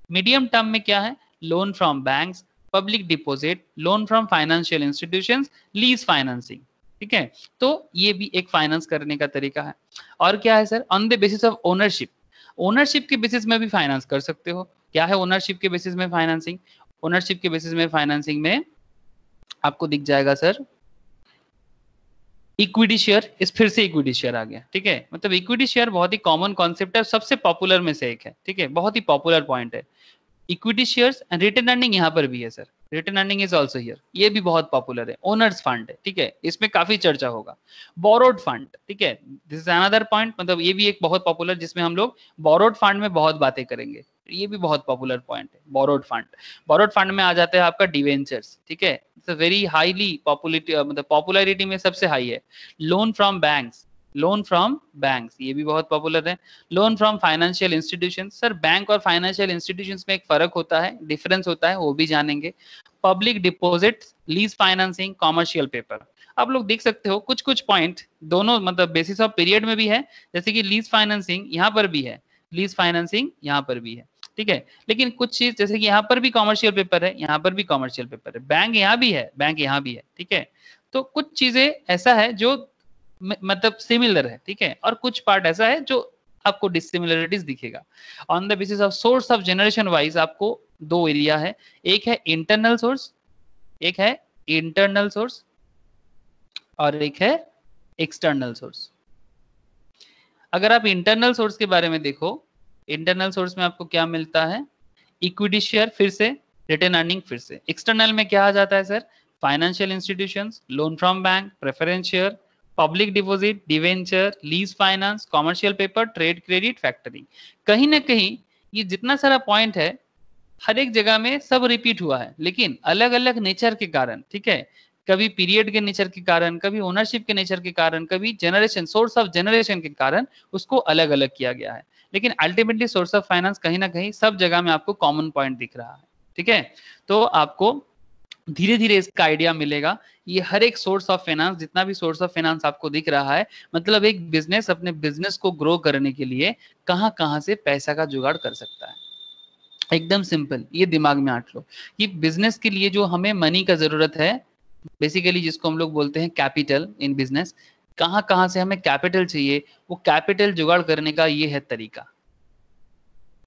मीडियम टर्म में क्या है? Loan from banks, public deposit, loan from financial institutions, lease financing, ठीक है, तो ये भी एक फाइनेंस करने का तरीका है। और क्या है sir, on the basis of ownership, ownership के बेसिस में भी फाइनेंस कर सकते हो। क्या है ओनरशिप के बेसिस में फाइनेंसिंग, ओनरशिप के बेसिस में फाइनेंसिंग में आपको दिख जाएगा सर इक्विटी शेयर, इस फिर से इक्विटी शेयर आ गया, ठीक है, मतलब इक्विटी शेयर बहुत ही कॉमन कॉन्सेप्ट है, सबसे पॉपुलर में से एक है, ठीक है, बहुत ही पॉपुलर पॉइंट है equity shares. And return earning यहाँ पर भी है sir, return earning is also here, ये भी बहुत पॉपुलर है। ओनर्स फंड है, ठीक है, इसमें काफी चर्चा होगा। बोरोड फंड, ठीक है, दिस इज अनदर पॉइंट, मतलब ये भी एक बहुत पॉपुलर, जिसमें हम लोग बोरोड फंड में बहुत बातें करेंगे, ये भी बहुत पॉपुलर पॉइंट है बोरोड फंड। बोरोड फंड में आ जाता है आपका डिवेंचर्स, ठीक है, इट्स वेरी हाईली पॉपुलरिटी, मतलब पॉपुलरिटी में सबसे हाई है। Loan from banks, loan from banks ये भी बहुत पॉपुलर है। Loan from financial institution, sir bank और फाइनेंशियल इंस्टीट्यूशंस में एक फर्क होता है, डिफरेंस होता है, वो भी जानेंगे। Public deposit, lease financing, commercial paper, आप लोग देख सकते हो कुछ कुछ पॉइंट दोनों मतलब बेसिस ऑफ पीरियड में भी है, जैसे कि लीज फाइनेंसिंग यहाँ पर भी है, लीज फाइनेंसिंग यहाँ पर भी है, ठीक है, लेकिन कुछ चीज जैसे कि यहाँ पर भी कॉमर्शियल पेपर है, यहाँ पर भी कॉमर्शियल पेपर है, बैंक यहाँ भी है, बैंक यहाँ भी है, ठीक है, तो कुछ चीजें ऐसा है जो मतलब सिमिलर है, ठीक है, और कुछ पार्ट ऐसा है जो आपको डिसिमिलरिटीज दिखेगा। On the basis of source of generation wise आपको दो एरिया है, एक है इंटरनल सोर्स, एक है इंटरनल सोर्स और एक है एक्सटर्नल सोर्स। अगर आप इंटरनल सोर्स के बारे में देखो, इंटरनल सोर्स में आपको क्या मिलता है, इक्विटी शेयर फिर से, रिटर्न अर्निंग फिर से। एक्सटर्नल में क्या आ जाता है sir, financial institutions, loan from bank, preference share, public deposit, debenture, lease finance, commercial paper, trade credit, factoring. कहीं ना कहीं ये जितना सारा पॉइंट है हर एक जगह में सब रिपीट हुआ है, लेकिन अलग अलग नेचर के कारण, ठीक है, कभी पीरियड के नेचर के कारण, कभी ओनरशिप के नेचर के कारण, कभी जनरेशन सोर्स ऑफ जनरेशन के कारण उसको अलग अलग किया गया है, लेकिन अल्टीमेटली सोर्स ऑफ फाइनेंस कहीं ना कहीं सब जगह में आपको कॉमन पॉइंट दिख रहा है, ठीक है, तो आपको धीरे धीरे इसका आइडिया मिलेगा। ये हर एक सोर्स ऑफ फाइनेंस, जितना भी सोर्स ऑफ फाइनेंस आपको दिख रहा है, मतलब एक बिजनेस अपने बिजनेस को ग्रो करने के लिए कहाँ कहाँ से पैसा का जुगाड़ कर सकता है। एकदम सिंपल, ये दिमाग में आंट लो कि बिजनेस के लिए जो हमें मनी का जरूरत है, बेसिकली जिसको हम लोग बोलते हैं कैपिटल इन बिजनेस, कहाँ कहाँ से हमें कैपिटल चाहिए, वो कैपिटल जुगाड़ करने का ये है तरीका।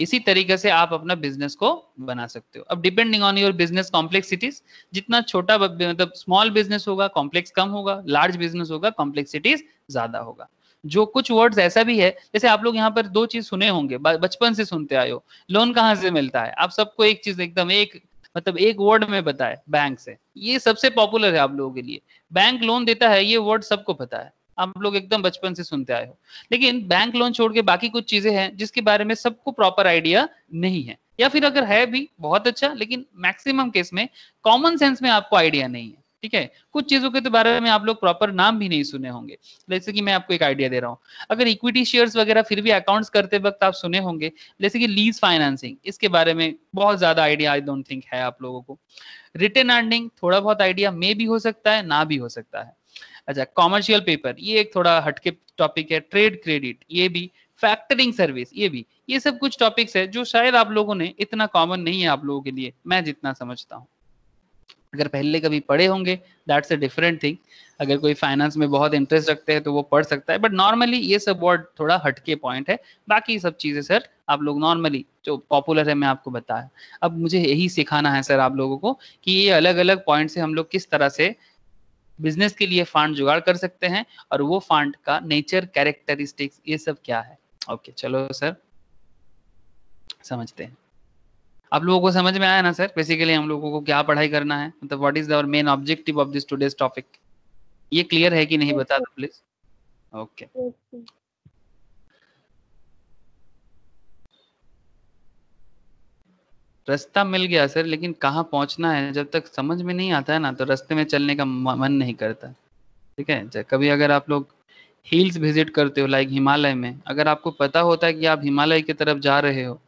इसी तरीके से आप अपना बिजनेस को बना सकते हो। अब depending on your business complexities, जितना छोटा मतलब स्मॉल बिजनेस होगा कॉम्प्लेक्स कम होगा, लार्ज बिजनेस होगा कॉम्प्लेक्सिटीज ज्यादा होगा। जो कुछ वर्ड्स ऐसा भी है, जैसे आप लोग यहाँ पर दो चीज सुने होंगे, बचपन से सुनते आए हो, लोन कहाँ से मिलता है, आप सबको एक चीज एकदम एक मतलब एक वर्ड में बताए, बैंक से, ये सबसे पॉपुलर है आप लोगों के लिए, बैंक लोन देता है, ये वर्ड सबको पता है, आप लोग एकदम बचपन से सुनते आए हो। लेकिन बैंक लोन छोड़ के बाकी कुछ चीजें हैं जिसके बारे में सबको प्रॉपर आइडिया नहीं है, या फिर अगर है भी बहुत अच्छा, लेकिन मैक्सिमम केस में कॉमन सेंस में आपको आइडिया नहीं है, ठीक है, कुछ चीजों के तो बारे में आप लोग प्रॉपर नाम भी नहीं सुने होंगे। जैसे कि मैं आपको एक आइडिया दे रहा हूँ, अगर इक्विटी शेयर्स वगैरह फिर भी अकाउंट्स करते वक्त आप सुने होंगे, जैसे कि लीज फाइनेंसिंग, इसके बारे में बहुत ज्यादा आइडिया आई डोंट थिंक है आप लोगों को। रिटर्न अर्निंग थोड़ा बहुत आइडिया में भी हो सकता है, ना भी हो सकता है। अच्छा, कॉमर्शियल पेपर ये एक थोड़ा हटके टॉपिक है। ट्रेड क्रेडिट ये भी, फैक्टरिंग सर्विस ये भी, ये सब कुछ टॉपिक्स है जो शायद आप लोगों ने इतना कॉमन नहीं है आप लोगों के लिए, मैं जितना समझता हूँ। अगर पहले कभी पढ़े होंगे दैट्स अ डिफरेंट थिंग, अगर कोई फाइनेंस में बहुत इंटरेस्ट रखते हैं तो वो पढ़ सकता है, बट नॉर्मली ये सब वर्ड थोड़ा हटके पॉइंट है। बाकी सब चीजें सर आप लोग नॉर्मली जो पॉपुलर है मैं आपको बताया। अब मुझे यही सिखाना है सर आप लोगों को कि ये अलग अलग पॉइंट से हम लोग किस तरह से बिजनेस के लिए फंड जुगाड़ कर सकते हैं, और वो फंड का नेचर, कैरेक्टरिस्टिक्स, ये सब क्या है। ओके चलो सर समझते हैं। आप लोगों को समझ में आया ना सर, बेसिकली हम लोगों को क्या पढ़ाई करना है, मतलब what is our main objective of this today's topic, ये क्लियर है कि नहीं बता दो प्लीज। ओके रास्ता मिल गया सर, लेकिन कहाँ पहुंचना है जब तक समझ में नहीं आता है ना, तो रास्ते में चलने का मन नहीं करता, ठीक है। कभी अगर आप लोग हिल्स विजिट करते हो लाइक हिमालय में, अगर आपको पता होता है कि आप हिमालय की तरफ जा रहे हो,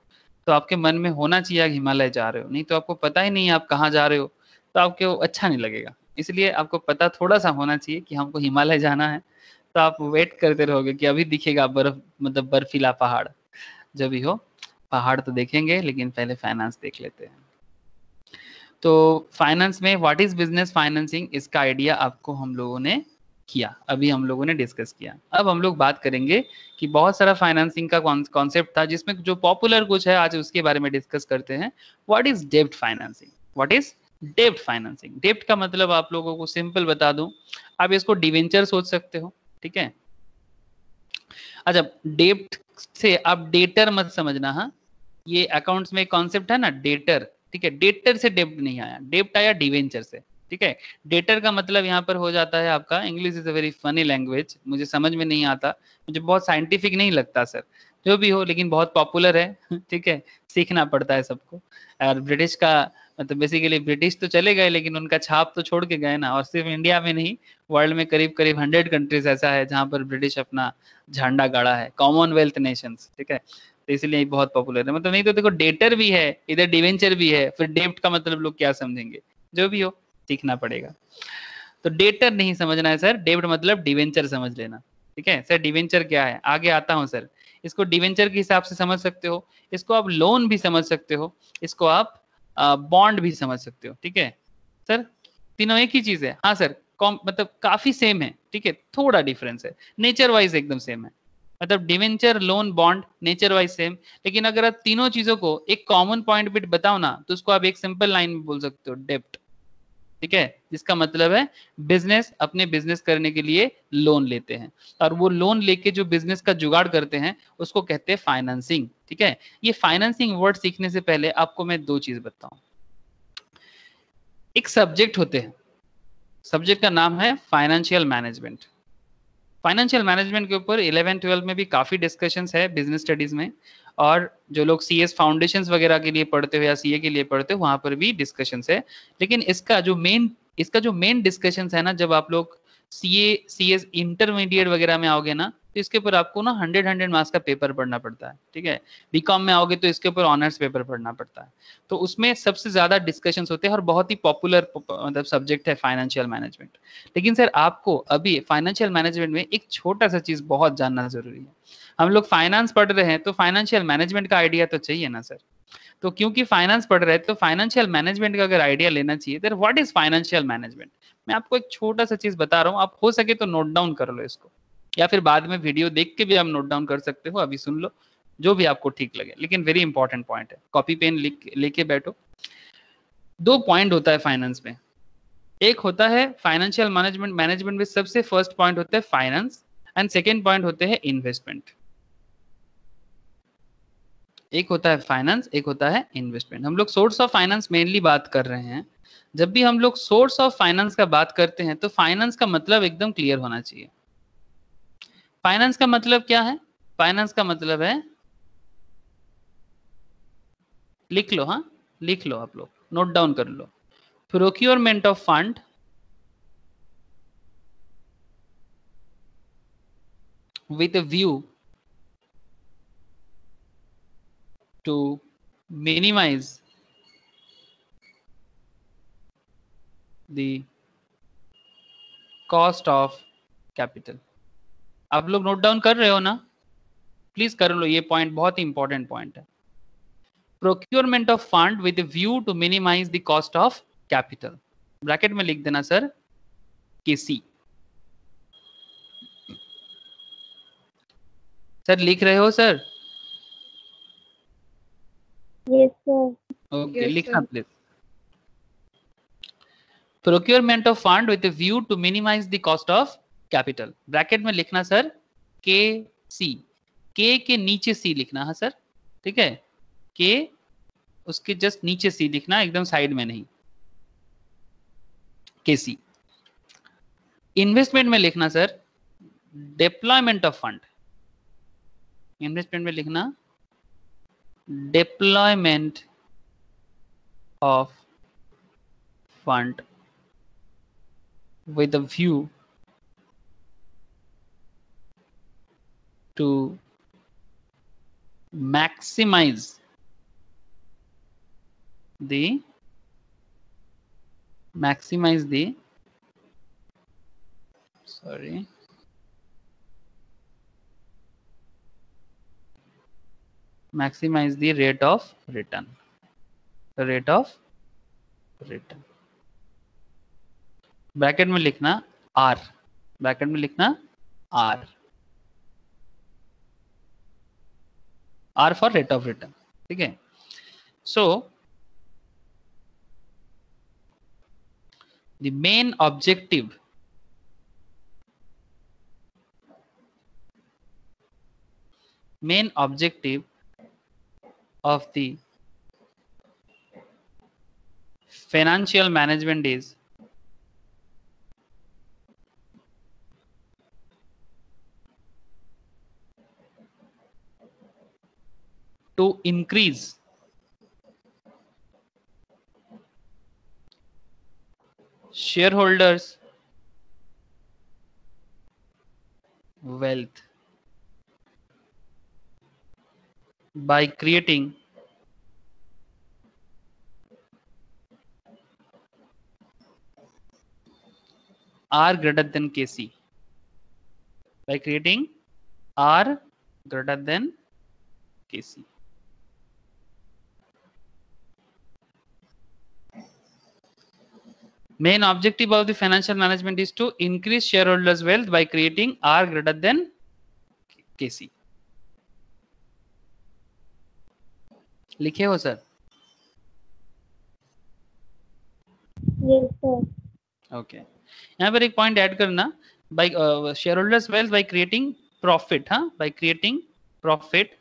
तो आपके मन में होना चाहिए आप हिमालय जा रहे हो, नहीं तो आपको पता ही नहीं है आप कहाँ जा रहे हो, तो आपको अच्छा नहीं लगेगा। इसलिए आपको पता थोड़ा सा होना चाहिए कि हमको हिमालय जाना है, तो आप वेट करते रहोगे कि अभी दिखेगा बर्फ, मतलब बर्फीला पहाड़, जब भी हो पहाड़ तो देखेंगे, लेकिन पहले फाइनेंस देख लेते हैं। तो फाइनेंस में व्हाट इज बिजनेस फाइनेंसिंग, इसका आइडिया आपको हम लोगों ने किया, अभी हम लोगों ने डिस्कस किया। अब हम लोग बात करेंगे कि बहुत सारा फाइनेंसिंग का कॉन्सेप्ट था जिसमें जो पॉपुलर कुछ है आज उसके बारे में डिस्कस करते हैं। व्हाट इज डेब्ट फाइनेंसिंग? व्हाट इज डेब्ट फाइनेंसिंग? डेब्ट का मतलब आप लोगों को सिंपल बता दूं, आप इसको डिवेंचर सोच सकते हो, ठीक है। अच्छा, डेब्ट से आप डेटर मत समझना, हाँ, ये अकाउंट्स में कॉन्सेप्ट है ना डेटर, ठीक है। डेटर से डेब्ट नहीं आया, डेब्ट आया डिवेंचर से, ठीक है। डेटर का मतलब यहाँ पर हो जाता है आपका, English is a very funny language, मुझे समझ में नहीं आता, मुझे बहुत साइंटिफिक नहीं लगता सर, जो भी हो, लेकिन बहुत पॉपुलर है ठीक है, सीखना पड़ता है सबको। और ब्रिटिश का मतलब बेसिकली ब्रिटिश तो चले गए लेकिन उनका छाप तो छोड़ के गए ना, और सिर्फ इंडिया में नहीं, वर्ल्ड में करीब करीब 100 कंट्रीज ऐसा है जहां पर ब्रिटिश अपना झंडा गाड़ा है, कॉमनवेल्थ नेशंस, ठीक है। तो इसलिए बहुत पॉपुलर है। मतलब नहीं तो देखो डेटर भी है, इधर डिवेंचर भी है, फिर डेब्ट का मतलब लोग क्या समझेंगे, जो भी हो सीखना पड़ेगा। तो डेटर नहीं समझना है सर, डेब्ट मतलब डिवेंचर समझ लेना, ठीक है। सर डिवेंचर क्या है, आगे आता हूं सर। इसको डिवेंचर के हिसाब से समझ सकते हो, इसको आप लोन भी समझ सकते हो, इसको आप बॉन्ड भी समझ सकते हो, ठीक है। सर तीनों एक ही चीज है, हाँ सर, मतलब काफी सेम है, ठीक है, थोड़ा डिफरेंस है, नेचर वाइज एकदम सेम है। मतलब debenture, loan, bond nature wise same, लेकिन अगर आप तीनों चीजों को एक कॉमन पॉइंट बिट बताओ ना, तो उसको आप एक सिंपल लाइन में बोल सकते हो, डेब्ट, ठीक है। जिसका मतलब है बिजनेस अपने बिजनेस करने के लिए लोन लेते हैं, और वो लोन लेके जो बिजनेस का जुगाड़ करते हैं उसको कहते हैं फाइनेंसिंग, ठीक है। ये फाइनेंसिंग वर्ड सीखने से पहले आपको मैं दो चीज बताऊं। एक सब्जेक्ट होते हैं, सब्जेक्ट का नाम है फाइनेंशियल मैनेजमेंट। फाइनेंशियल मैनेजमेंट के ऊपर 11-12 में भी काफी डिस्कशंस है बिजनेस स्टडीज में, और जो लोग सीएस फाउंडेशंस वगैरह के लिए पढ़ते हो या सीए के लिए पढ़ते हो वहां पर भी डिस्कशंस है। लेकिन इसका जो मेन डिस्कशंस है ना, जब आप लोग सीएस इंटरमीडिएट वगैरह में आओगे ना, तो इसके ऊपर आपको ना 100 मार्क्स का पेपर पढ़ना पड़ता है, ठीक है। बीकॉम में आओगे तो इसके ऊपर ऑनर्स पेपर पढ़ना पड़ता है। तो उसमें सबसे ज्यादा डिस्कशंस होते हैं और बहुत ही पॉपुलर मतलब सब्जेक्ट है फाइनेंशियल मैनेजमेंट। लेकिन सर आपको अभी फाइनेंशियल मैनेजमेंट में एक छोटा सा चीज बहुत जानना जरूरी है। हम लोग फाइनेंस पढ़ रहे हैं तो फाइनेंशियल मैनेजमेंट का आइडिया तो चाहिए ना सर। तो क्योंकि फाइनेंस पढ़ रहे हैं तो फाइनेंशियल मैनेजमेंट का अगर आइडिया लेना चाहिए, तो व्हाट इज फाइनेंशियल मैनेजमेंट? मैं आपको एक छोटा सा चीज बता रहा हूँ, आप हो सके तो नोट डाउन कर लो इसको, या फिर बाद में वीडियो देख के भी आप नोट डाउन कर सकते हो, अभी सुन लो, जो भी आपको ठीक लगे, लेकिन वेरी इंपॉर्टेंट पॉइंट है, कॉपी पेन लेके बैठो। दो पॉइंट होता है फाइनेंस में, एक होता है फाइनेंशियल मैनेजमेंट में सबसे फर्स्ट पॉइंट होता है फाइनेंस, एंड सेकेंड पॉइंट होते हैं इन्वेस्टमेंट। एक होता है फाइनेंस, एक होता है इन्वेस्टमेंट। हम लोग सोर्स ऑफ फाइनेंस मेनली बात कर रहे हैं। जब भी हम लोग सोर्स ऑफ फाइनेंस का बात करते हैं तो फाइनेंस का मतलब एकदम क्लियर होना चाहिए। फाइनेंस का मतलब क्या है? फाइनेंस का मतलब है, लिख लो, हाँ लिख लो, आप लोग नोट डाउन कर लो, procurement of fund with a view to minimize the cost of capital। आप लोग नोट डाउन कर रहे हो ना? प्लीज कर लो, ये पॉइंट बहुत ही इंपॉर्टेंट पॉइंट है। Procurement of fund with view to minimise the cost of capital, bracket में लिख देना सर, केसी। सर लिख रहे हो सर? Yes sir. ओके, लिखना please. Procurement of fund with view to minimise the cost of capital, bracket में लिखना sir, के सी। के नीचे सी लिखना है सर, ठीक है। के उसके जस्ट नीचे सी लिखना, एकदम साइड में नहीं, के सी। इन्वेस्टमेंट में लिखना sir, deployment of fund. Investment में लिखना deployment of fund with a view to maximize the sorry maximize the rate of return, bracket में लिखना आर, ब्रैकेट में लिखना R, R for rate of return, ठीक है। So the main objective of the financial management is to increase shareholders' wealth by creating R greater than KC. By creating R greater than KC. Main objective of the financial management is to increase shareholders' wealth by creating R greater than KC. लिखे हो sir? Yes, sir. Okay, यहाँ पर एक point add करना, by shareholders wealth by creating profit, हाँ, by creating profit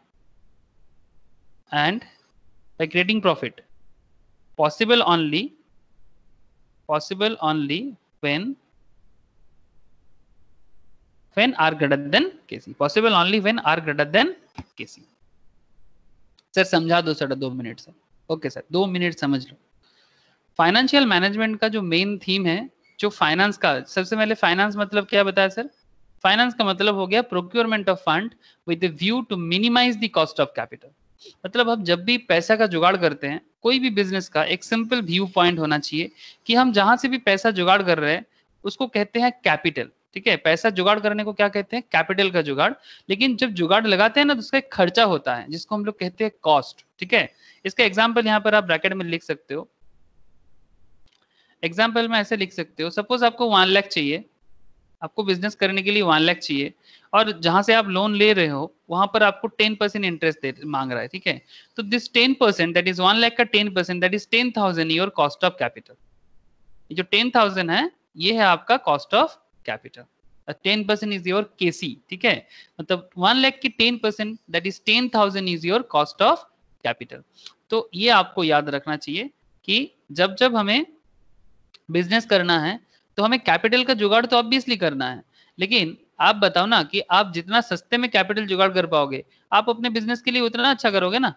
and by creating profit possible only when R greater than KC, possible only when R greater than KC. Sir समझा दो sir 2 minute से। Okay sir, 2 minute समझ लो। Financial management का जो main theme है, जो finance का, सबसे पहले फाइनेंस मतलब क्या बताया सर? फाइनेंस का मतलब हो गया procurement of fund with the view to minimise the cost of capital. मतलब हम जब भी पैसा का जुगाड़ करते हैं, कोई भी बिजनेस का एक सिंपल व्यू पॉइंट होना चाहिए कि हम जहां से भी पैसा जुगाड़ कर रहे हैं उसको कहते हैं कैपिटल, ठीक है। पैसा जुगाड़ करने को क्या कहते हैं? कैपिटल का जुगाड़। लेकिन जब जुगाड़ लगाते हैं ना तो उसका एक खर्चा होता है जिसको हम लोग कहते हैं कॉस्ट, ठीक है। इसका एग्जाम्पल यहाँ पर आप ब्रैकेट में लिख सकते हो। एग्जाम्पल में ऐसे लिख सकते हो, सपोज आपको 1 लाख चाहिए, आपको बिजनेस करने के लिए 1 लाख चाहिए, और जहां से आप लोन ले रहे हो वहां पर आपको 10% इंटरेस्ट मांग रहा है, ठीक है। तो दिस 10%, दैट इज 1 लाख का 10%, that is 10,000 your cost of capital. जो 10,000 है ये है आपका cost of capital. 10% is your KC, ठीक है। मतलब 1 लाख की 10%, that is 10,000 is your cost of capital. तो ये आपको याद रखना चाहिए कि जब जब हमें बिजनेस करना है तो हमें कैपिटल का जुगाड़ तो ऑब्वियसली करना है, लेकिन आप बताओ ना कि आप जितना सस्ते में कैपिटल जुगाड़ कर पाओगे आप अपने बिजनेस के लिए उतना अच्छा करोगे ना।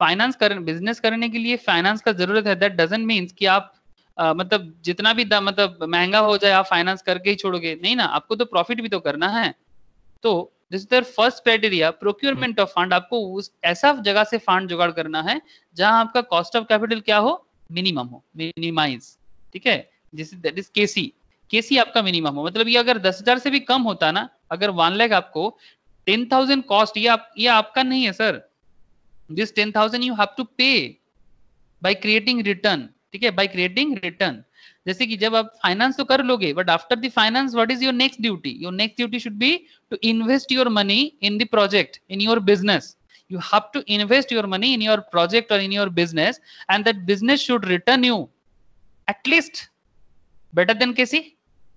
बिजनेस करने के लिए फाइनेंस का जरूरत है, दैट डजंट मीन्स कि आप मतलब जितना भी मतलब महंगा हो जाए आप फाइनेंस करके ही छोड़ोगे, नहीं ना, आपको तो प्रॉफिट भी तो करना है। तो this is the first criteria, procurement of fund. आपको उस ऐसा जगह से फंड जुगाड़ करना है जहां आपका कॉस्ट ऑफ कैपिटल क्या हो? मिनिमम हो, मिनिमाइज, ठीक है। This is that is KC. केसी आपका मिनिमम हो, मतलब ये अगर 10,000 से भी कम होता ना, अगर 1 लाख आपको 10,000 कॉस्ट, ये आपका नहीं है sir. This 10,000 you have to pay by creating return, ठीक है, बाय क्रिएटिंग रिटर्न। जैसे कि जब आप फाइनेंस तो कर लोगे, but after the finance what is your next duty? Your next duty should be to invest your money in the project, in your business. You have to invest your money in your project or in your business, and that business should return you at least better than KC,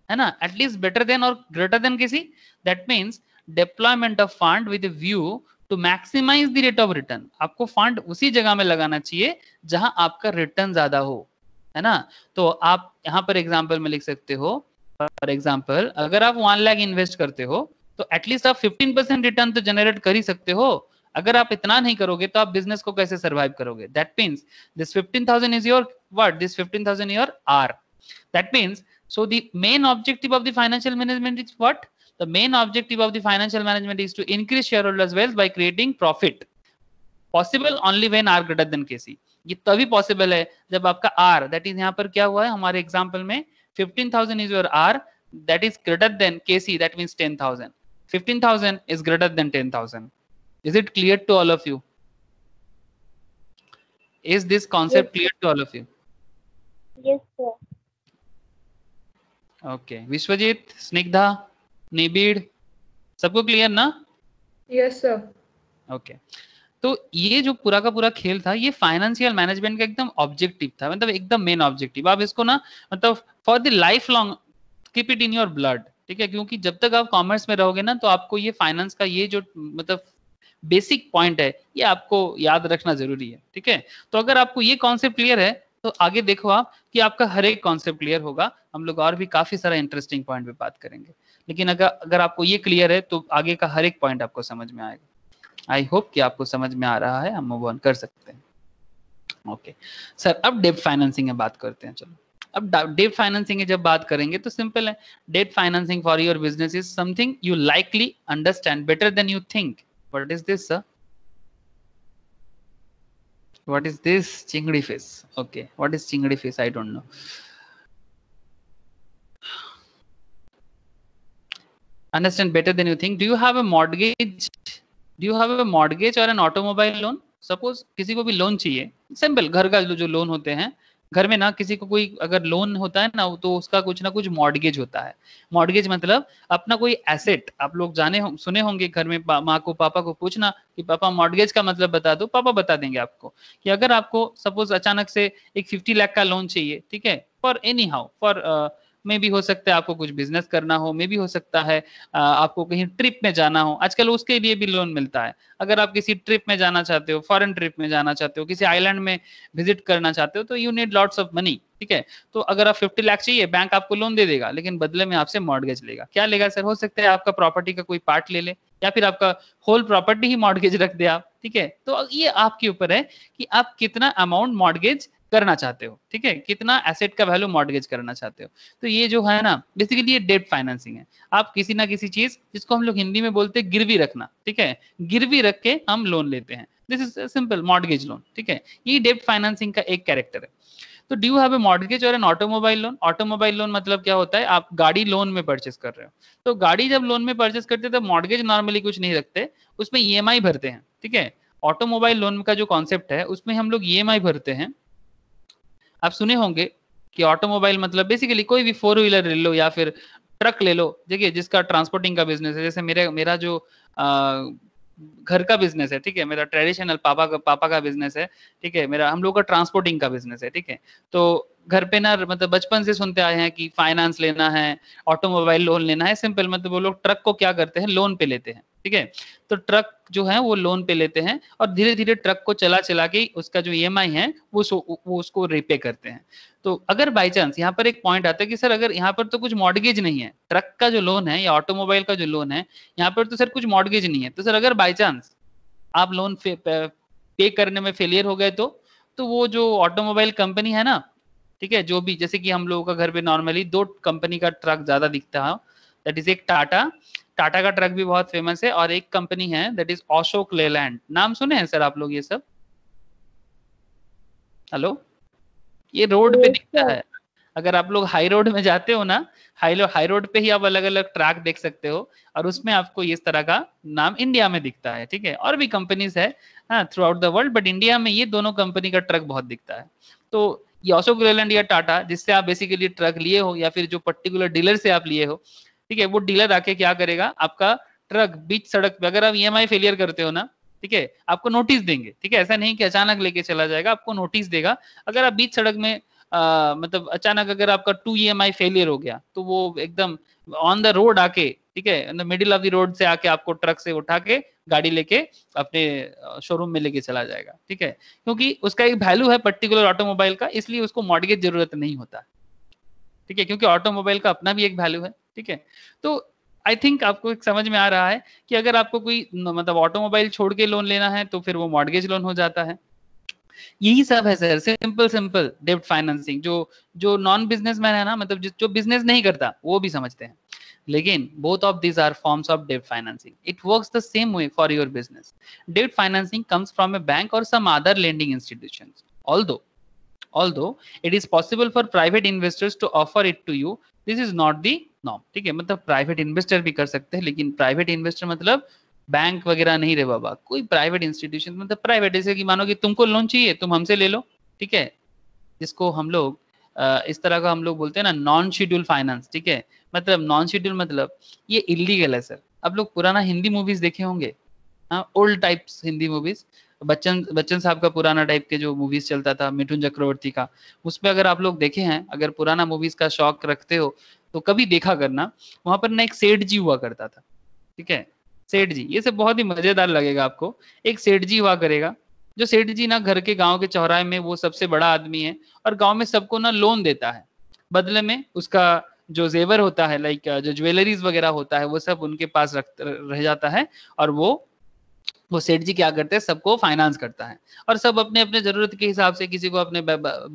है ना, at least better than or greater than KC. That means deployment of fund with a view to maximize the rate of return. आपको fund उसी जगह में लगाना चाहिए जहां आपका रिटर्न ज्यादा हो, है ना। तो आप यहाँ पर एग्जाम्पल में लिख सकते हो, फॉर एग्जाम्पल अगर आप 1 लाख इन्वेस्ट करते हो तो एटलीस्ट आप 15% रिटर्न तो जनरेट कर ही सकते हो। अगर आप इतना नहीं करोगे तो आप बिजनेस को कैसे सर्वाइव करोगे? That means this 15,000 is your what? This 15,000 your R. That means, so the main objective of the financial management is what? The main objective of the financial management is to increase shareholders' wealth by creating profit. Possible only when R greater than KC. ये तभी possible है जब आपका R, that is यहाँ पर क्या हुआ है हमारे एग्जाम्पल में, 15,000 is your R, that is greater than KC, that means 10,000. 15,000 is greater than 10,000. Is it clear to all of you? Is this concept clear to all of you? Yes, sir. Okay, Vishwajit, Snigdha, Nibir, सबको clear ना? Yes sir. Okay, तो ये जो पूरा का पूरा खेल था ये फाइनेंशियल मैनेजमेंट का एकदम ऑब्जेक्टिव था, मतलब एकदम मेन ऑब्जेक्टिव। आप इसको ना मतलब for the life long keep it in your blood, ठीक है, क्योंकि जब तक आप कॉमर्स में रहोगे ना तो आपको ये फाइनेंस का ये जो मतलब बेसिक पॉइंट है ये आपको याद रखना जरूरी है, ठीक है। तो अगर आपको ये कॉन्सेप्ट क्लियर है तो आगे देखो आप कि आपका हर एक कॉन्सेप्ट क्लियर होगा। हम लोग और भी काफी सारा इंटरेस्टिंग पॉइंट पे बात करेंगे, लेकिन अगर अगर आपको ये क्लियर है तो आगे का हर एक पॉइंट आपको समझ में आएगा। आई होप कि आपको समझ में आ रहा है, हम मूव ऑन कर सकते हैं। ओके सर, अब डेब्ट फाइनेंसिंग में बात करते हैं। चलो, अब डेब्ट फाइनेंसिंग की जब बात करेंगे तो सिंपल है, डेब्ट financing for your business is something you likely understand better than you think. What is this sir? What is this? Chingdi fish. Okay, what is chingdi fish? I don't know. Understand better than you think. Do you have a mortgage? Do you have a mortgage or an automobile loan? Suppose किसी को भी loan चाहिए, simple घर का जो loan होते हैं, घर में ना किसी को कोई अगर लोन होता है ना तो उसका कुछ ना कुछ मॉर्गेज होता है। मॉर्गेज मतलब अपना कोई एसेट, आप लोग सुने होंगे घर में माँ को पापा को पूछना कि पापा मॉर्गेज का मतलब बता दो, पापा बता देंगे आपको कि अगर आपको सपोज अचानक से एक 50 लाख का लोन चाहिए, ठीक है, फॉर एनी हाउ, फॉर मे भी हो सकता है आपको कुछ बिजनेस करना हो, मे भी हो सकता है आपको कहीं ट्रिप में जाना हो, आजकल उसके लिए भी लोन मिलता है। अगर आप किसी ट्रिप में जाना चाहते हो, फॉरेन ट्रिप में जाना चाहते हो, किसी आइलैंड में विजिट करना चाहते हो, तो you need lots of money, ठीक है। तो अगर आप 50 लाख चाहिए, बैंक आपको लोन दे देगा, लेकिन बदले में आपसे मॉर्गेज लेगा। क्या लेगा सर? हो सकता है आपका प्रॉपर्टी का कोई पार्ट ले ले, या फिर आपका होल प्रॉपर्टी ही मॉर्गेज रख दे आप, ठीक है। तो ये आपके ऊपर है कि आप कितना अमाउंट मॉर्गेज करना चाहते हो, ठीक है, कितना एसेट का वैल्यू मॉर्गेज करना चाहते हो। तो ये जो है ना बेसिकली ये डेब्ट फाइनेंसिंग है। आप किसी ना किसी चीज, जिसको हम लोग हिंदी में बोलते हैं गिरवी रखना, ठीक है, गिरवी रख के हम लोन लेते हैं, this is simple mortgage loan, ठीक है। ये डेब्ट फाइनेंसिंग का एक कैरेक्टर है। तो do you have a mortgage or an automobile loan? Automobile loan मतलब क्या होता है, आप गाड़ी लोन में परचेस कर रहे हो। तो गाड़ी जब लोन में परचेस करते हैं तो मॉर्गेज नॉर्मली कुछ नहीं रखते, उसमें ईएमआई भरते हैं, ठीक है। ऑटोमोबाइल लोन का जो कॉन्सेप्ट है उसमें हम लोग ईएमआई भरते हैं। आप सुने होंगे कि ऑटोमोबाइल मतलब बेसिकली कोई भी फोर व्हीलर ले लो या फिर ट्रक ले लो, देखिए, जिसका ट्रांसपोर्टिंग का बिजनेस है। जैसे मेरा जो घर का बिजनेस है, ठीक है, मेरा ट्रेडिशनल पापा का बिजनेस है, ठीक है, मेरा हम लोग का ट्रांसपोर्टिंग का बिजनेस है, ठीक है। तो घर पे ना मतलब बचपन से सुनते आए हैं कि फाइनेंस लेना है, ऑटोमोबाइल लोन लेना है, सिंपल मतलब वो लोग ट्रक को क्या करते हैं, लोन पे लेते हैं, ठीक है। तो ट्रक जो है वो लोन पे लेते हैं और धीरे धीरे ट्रक को चला चला के उसका जो ईएमआई है वो उसको रिपे करते हैं। तो अगर बाई चांस यहाँ पर एक पॉइंट आता है कि सर अगर यहाँ पर तो कुछ मॉर्गेज नहीं है, ट्रक का जो लोन है या ऑटोमोबाइल का जो लोन है यहाँ पर तो सर कुछ मॉर्गेज नहीं है, तो सर अगर बाई चांस आप लोन पे करने में फेलियर हो गए तो वो जो ऑटोमोबाइल कंपनी है ना, ठीक है, जो भी, जैसे कि हम लोगों का घर पे नॉर्मली दो कंपनी का ट्रक ज्यादा दिखता है, दैट इज एक टाटा, टाटा का ट्रक भी बहुत फेमस है, और एक कंपनी है दैट इज अशोक लेलैंड। नाम सुने हैं सर आप लोग ये सब? हेलो, ये रोड पे Yes, दिखता sir. है। अगर आप लोग हाई रोड में जाते हो ना, हाई रोड पे ही आप अलग अलग ट्रैक देख सकते हो, और उसमें आपको इस तरह का नाम इंडिया में दिखता है, ठीक है। और भी कंपनीज है through out the world, but India में ये दोनों कंपनी का ट्रक बहुत दिखता है। तो ये अशोक लेलैंड या टाटा, जिससे आप बेसिकली ट्रक लिए हो या फिर जो पर्टिकुलर डीलर से आप लिए हो, ठीक है, वो डीलर आके क्या करेगा, आपका ट्रक बीच सड़क पे अगर आप ईएमआई फेलियर करते हो ना, ठीक है, आपको नोटिस देंगे, ठीक है, ऐसा नहीं कि अचानक लेके चला जाएगा, आपको नोटिस देगा। अगर आप बीच सड़क में मतलब अचानक अगर आपका 2 EMI फेलियर हो गया तो वो एकदम ऑन द रोड आके, ठीक है, in the middle of the road से आके आपको ट्रक से उठा के गाड़ी लेके अपने शोरूम में लेके चला जाएगा, ठीक है, क्योंकि उसका एक वैल्यू है पर्टिकुलर ऑटोमोबाइल का, इसलिए उसको मॉर्गेज जरूरत नहीं होता, ठीक है, क्योंकि ऑटोमोबाइल का अपना भी एक वैल्यू है, ठीक है। तो आई थिंक आपको एक समझ में आ रहा है कि अगर आपको कोई मतलब ऑटोमोबाइल छोड़ के लोन लेना है तो फिर वो मॉर्गेज लोन हो जाता है। यही सब है सर, सिंपल सिंपल डेब्ट फाइनेंसिंग। जो जो नॉन बिजनेसमैन है ना, मतलब जो बिजनेस नहीं करता वो भी समझते हैं, लेकिन both of these are forms of debt financing. It works the same way for your business. Debt financing comes from a bank or some other lending institutions. Although it is possible for private investors to offer it to you, this is not the norm, ठीक है। मतलब private investor भी कर सकते हैं, लेकिन private investor मतलब bank वगैरह नहीं रे बाबा, कोई प्राइवेट इंस्टीट्यूशन मतलब प्राइवेट, जैसे कि मानो कि तुमको लोन चाहिए तुम हमसे ले लो, ठीक है, जिसको हम लोग इस तरह का हम लोग बोलते हैं ना नॉन शेड्यूल फाइनेंस, ठीक है। मतलब नॉन शेड्यूल मतलब ये इलीगल है सर। आप लोग पुराना हिंदी मूवीज देखे होंगे, हाँ, old types Hindi movies, Bachchan Bachchan साहब का पुराना टाइप के जो मूवीज चलता था, मिठुन चक्रवर्ती का, उसमें अगर आप लोग देखे हैं, अगर पुराना मूवीज का शौक रखते हो तो कभी देखा करना, वहां पर ना एक सेठ जी हुआ करता था, ठीक है। सेठ जी, ये सब बहुत ही मजेदार लगेगा आपको। एक सेठ जी हुआ करेगा, जो सेठ जी ना घर के गांव के चौराहे में वो सबसे बड़ा आदमी है, और गांव में सबको ना लोन देता है, बदले में उसका जो जेवर होता है, लाइक जो ज्वेलरीज वगैरह होता है, वो सब उनके पास रह जाता है, और वो सेठ जी क्या करते हैं, सबको फाइनेंस करता है। और सब अपने अपने जरूरत के हिसाब से, किसी को अपने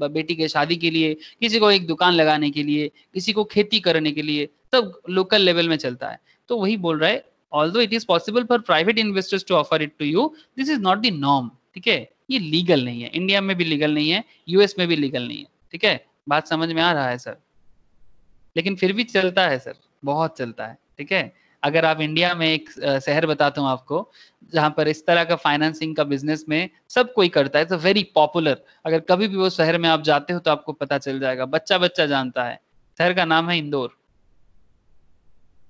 बेटी के शादी के लिए, किसी को एक दुकान लगाने के लिए, किसी को खेती करने के लिए, सब लोकल लेवल में चलता है। तो वही बोल रहा है, although it is possible for private investors to offer it to you, this is not the norm, ठीक है। ये लीगल नहीं है, इंडिया में भी लीगल नहीं है, यूएस में भी लीगल नहीं है, ठीक है। बात समझ में आ रहा है सर? लेकिन फिर भी चलता है सर, बहुत चलता है, ठीक है। अगर आप इंडिया में एक शहर बताता हूँ आपको, जहां पर इस तरह का फाइनेंसिंग का बिजनेस में सब कोई करता है, तो वेरी पॉपुलर। अगर कभी भी वो शहर में आप जाते हो तो आपको पता चल जाएगा, बच्चा बच्चा जानता है। शहर का नाम है इंदौर।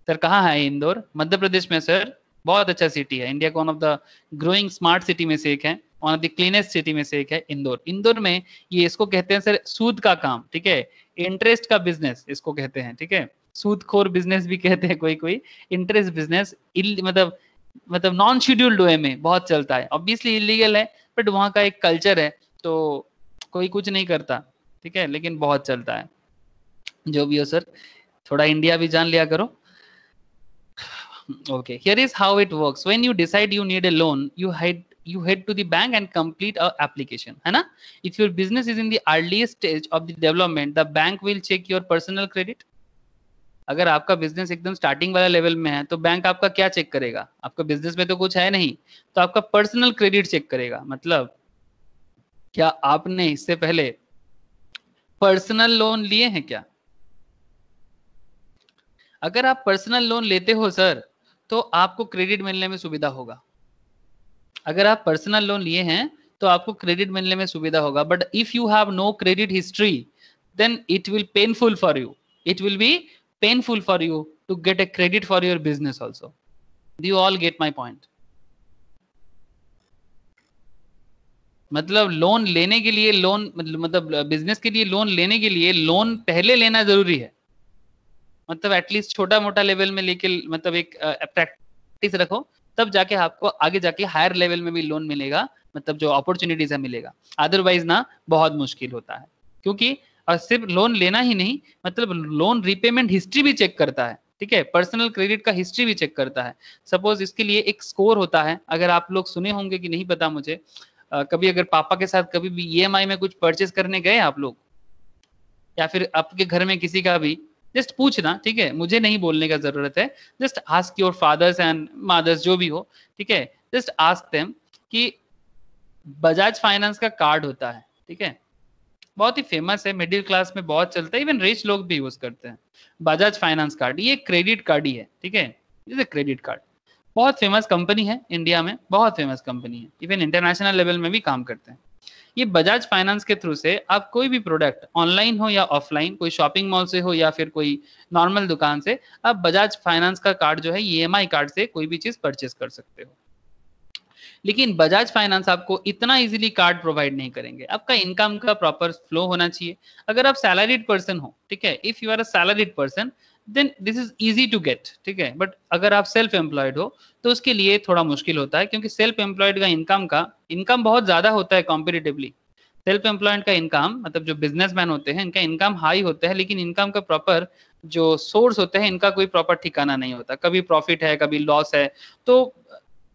सर कहाँ है इंदौर? मध्य प्रदेश में सर। बहुत अच्छा सिटी है, इंडिया का one of the growing smart city में से एक है, one of the cleanest city में से एक है इंदौर। इंदौर में ये इसको कहते हैं सर सूद का काम, ठीक है, इंटरेस्ट का बिजनेस इसको कहते हैं, ठीक है। सूदखोर बिजनेस भी कहते हैं कोई कोई। इंटरेस्ट बिजनेस मतलब नॉन शेड्यूल्ड वे में बहुत चलता है, ऑब्वियसली इलीगल है, बट वहाँ का एक कल्चर है, तो कोई कुछ नहीं करता, ठीक है, लेकिन बहुत चलता है। जो भी हो सर, थोड़ा इंडिया भी जान लिया करो। Okay, here is how it works. When you decide you need a loan, you head to the bank and complete a application, है ना? If your business is in the earliest stage of the development, the bank will check your personal credit. अगर आपका business एकदम starting वाला level में है, तो bank आपका क्या चेक करेगा? आपका बिजनेस में तो कुछ है नहीं, तो आपका पर्सनल क्रेडिट चेक करेगा। मतलब क्या आपने इससे पहले पर्सनल लोन लिए हैं क्या? अगर आप पर्सनल लोन लेते हो सर, तो आपको क्रेडिट मिलने में सुविधा होगा। अगर आप पर्सनल लोन लिए हैं तो आपको क्रेडिट मिलने में सुविधा होगा, but if you have no credit history, then it will painful for you, it will be painful for you to get a credit for your business also. Do you all get my point? मतलब loan लेने के लिए, loan मतलब business के लिए loan लेने के लिए लोन पहले लेना जरूरी है। मतलब एटलीस्ट छोटा मोटा लेवल में लेके, मतलब एक प्रैक्टिस रखो, तब जाके आपको आगे जाके हायर लेवल में भी लोन मिलेगा, मतलब जो अपॉर्चुनिटीज है मिलेगा। अदरवाइज ना बहुत मुश्किल होता है, क्योंकि और सिर्फ लोन लेना ही नहीं, मतलब लोन रिपेमेंट हिस्ट्री भी चेक करता है, ठीक है, पर्सनल क्रेडिट का हिस्ट्री भी चेक करता है। सपोज इसके लिए एक स्कोर होता है, अगर आप लोग सुने होंगे कि नहीं पता मुझे, कभी अगर पापा के साथ कभी भी ईएमआई में कुछ परचेस करने गए आप लोग, या फिर आपके घर में किसी का भी, जस्ट पूछना, ठीक है, मुझे नहीं बोलने का जरूरत है, just ask your fathers and mothers जो भी हो, ठीक है, जस्ट आस्क देम कि बजाज फाइनेंस का कार्ड होता है, ठीक है, बहुत ही फेमस है, मिडिल क्लास में बहुत चलता है, इवन रिच लोग भी यूज करते हैं बजाज फाइनेंस कार्ड। ये क्रेडिट कार्ड ही है, ठीक है, ये क्रेडिट कार्ड बहुत फेमस कंपनी है इंडिया में, बहुत फेमस कंपनी है, इवन इंटरनेशनल लेवल में भी काम करते हैं। ये बजाज फाइनेंस के थ्रू से आप कोई भी प्रोडक्ट ऑनलाइन हो या ऑफलाइन, कोई शॉपिंग मॉल से हो या फिर कोई नॉर्मल दुकान से, आप बजाज फाइनेंस का कार्ड जो है ईएमआई कार्ड से कोई भी चीज परचेस कर सकते हो। लेकिन बजाज फाइनेंस आपको इतना इजीली कार्ड प्रोवाइड नहीं करेंगे, आपका इनकम का प्रॉपर फ्लो होना चाहिए। अगर आप सैलरीड पर्सन हो, ठीक है, if you are a salaried person, then this is easy to get, ठीक है, बट अगर आप सेल्फ एम्प्लॉयड हो तो उसके लिए थोड़ा मुश्किल होता है, क्योंकि सेल्फ एम्प्लॉयड का इनकम बहुत ज्यादा होता है कॉम्पिटिटिवली। सेल्फ एम्प्लॉयड का इनकम, मतलब जो बिजनेसमैन होते हैं इनका इनकम हाई होता है, लेकिन इनकम का प्रॉपर जो सोर्स होते हैं इनका कोई प्रॉपर ठिकाना नहीं होता, कभी प्रॉफिट है कभी लॉस है, तो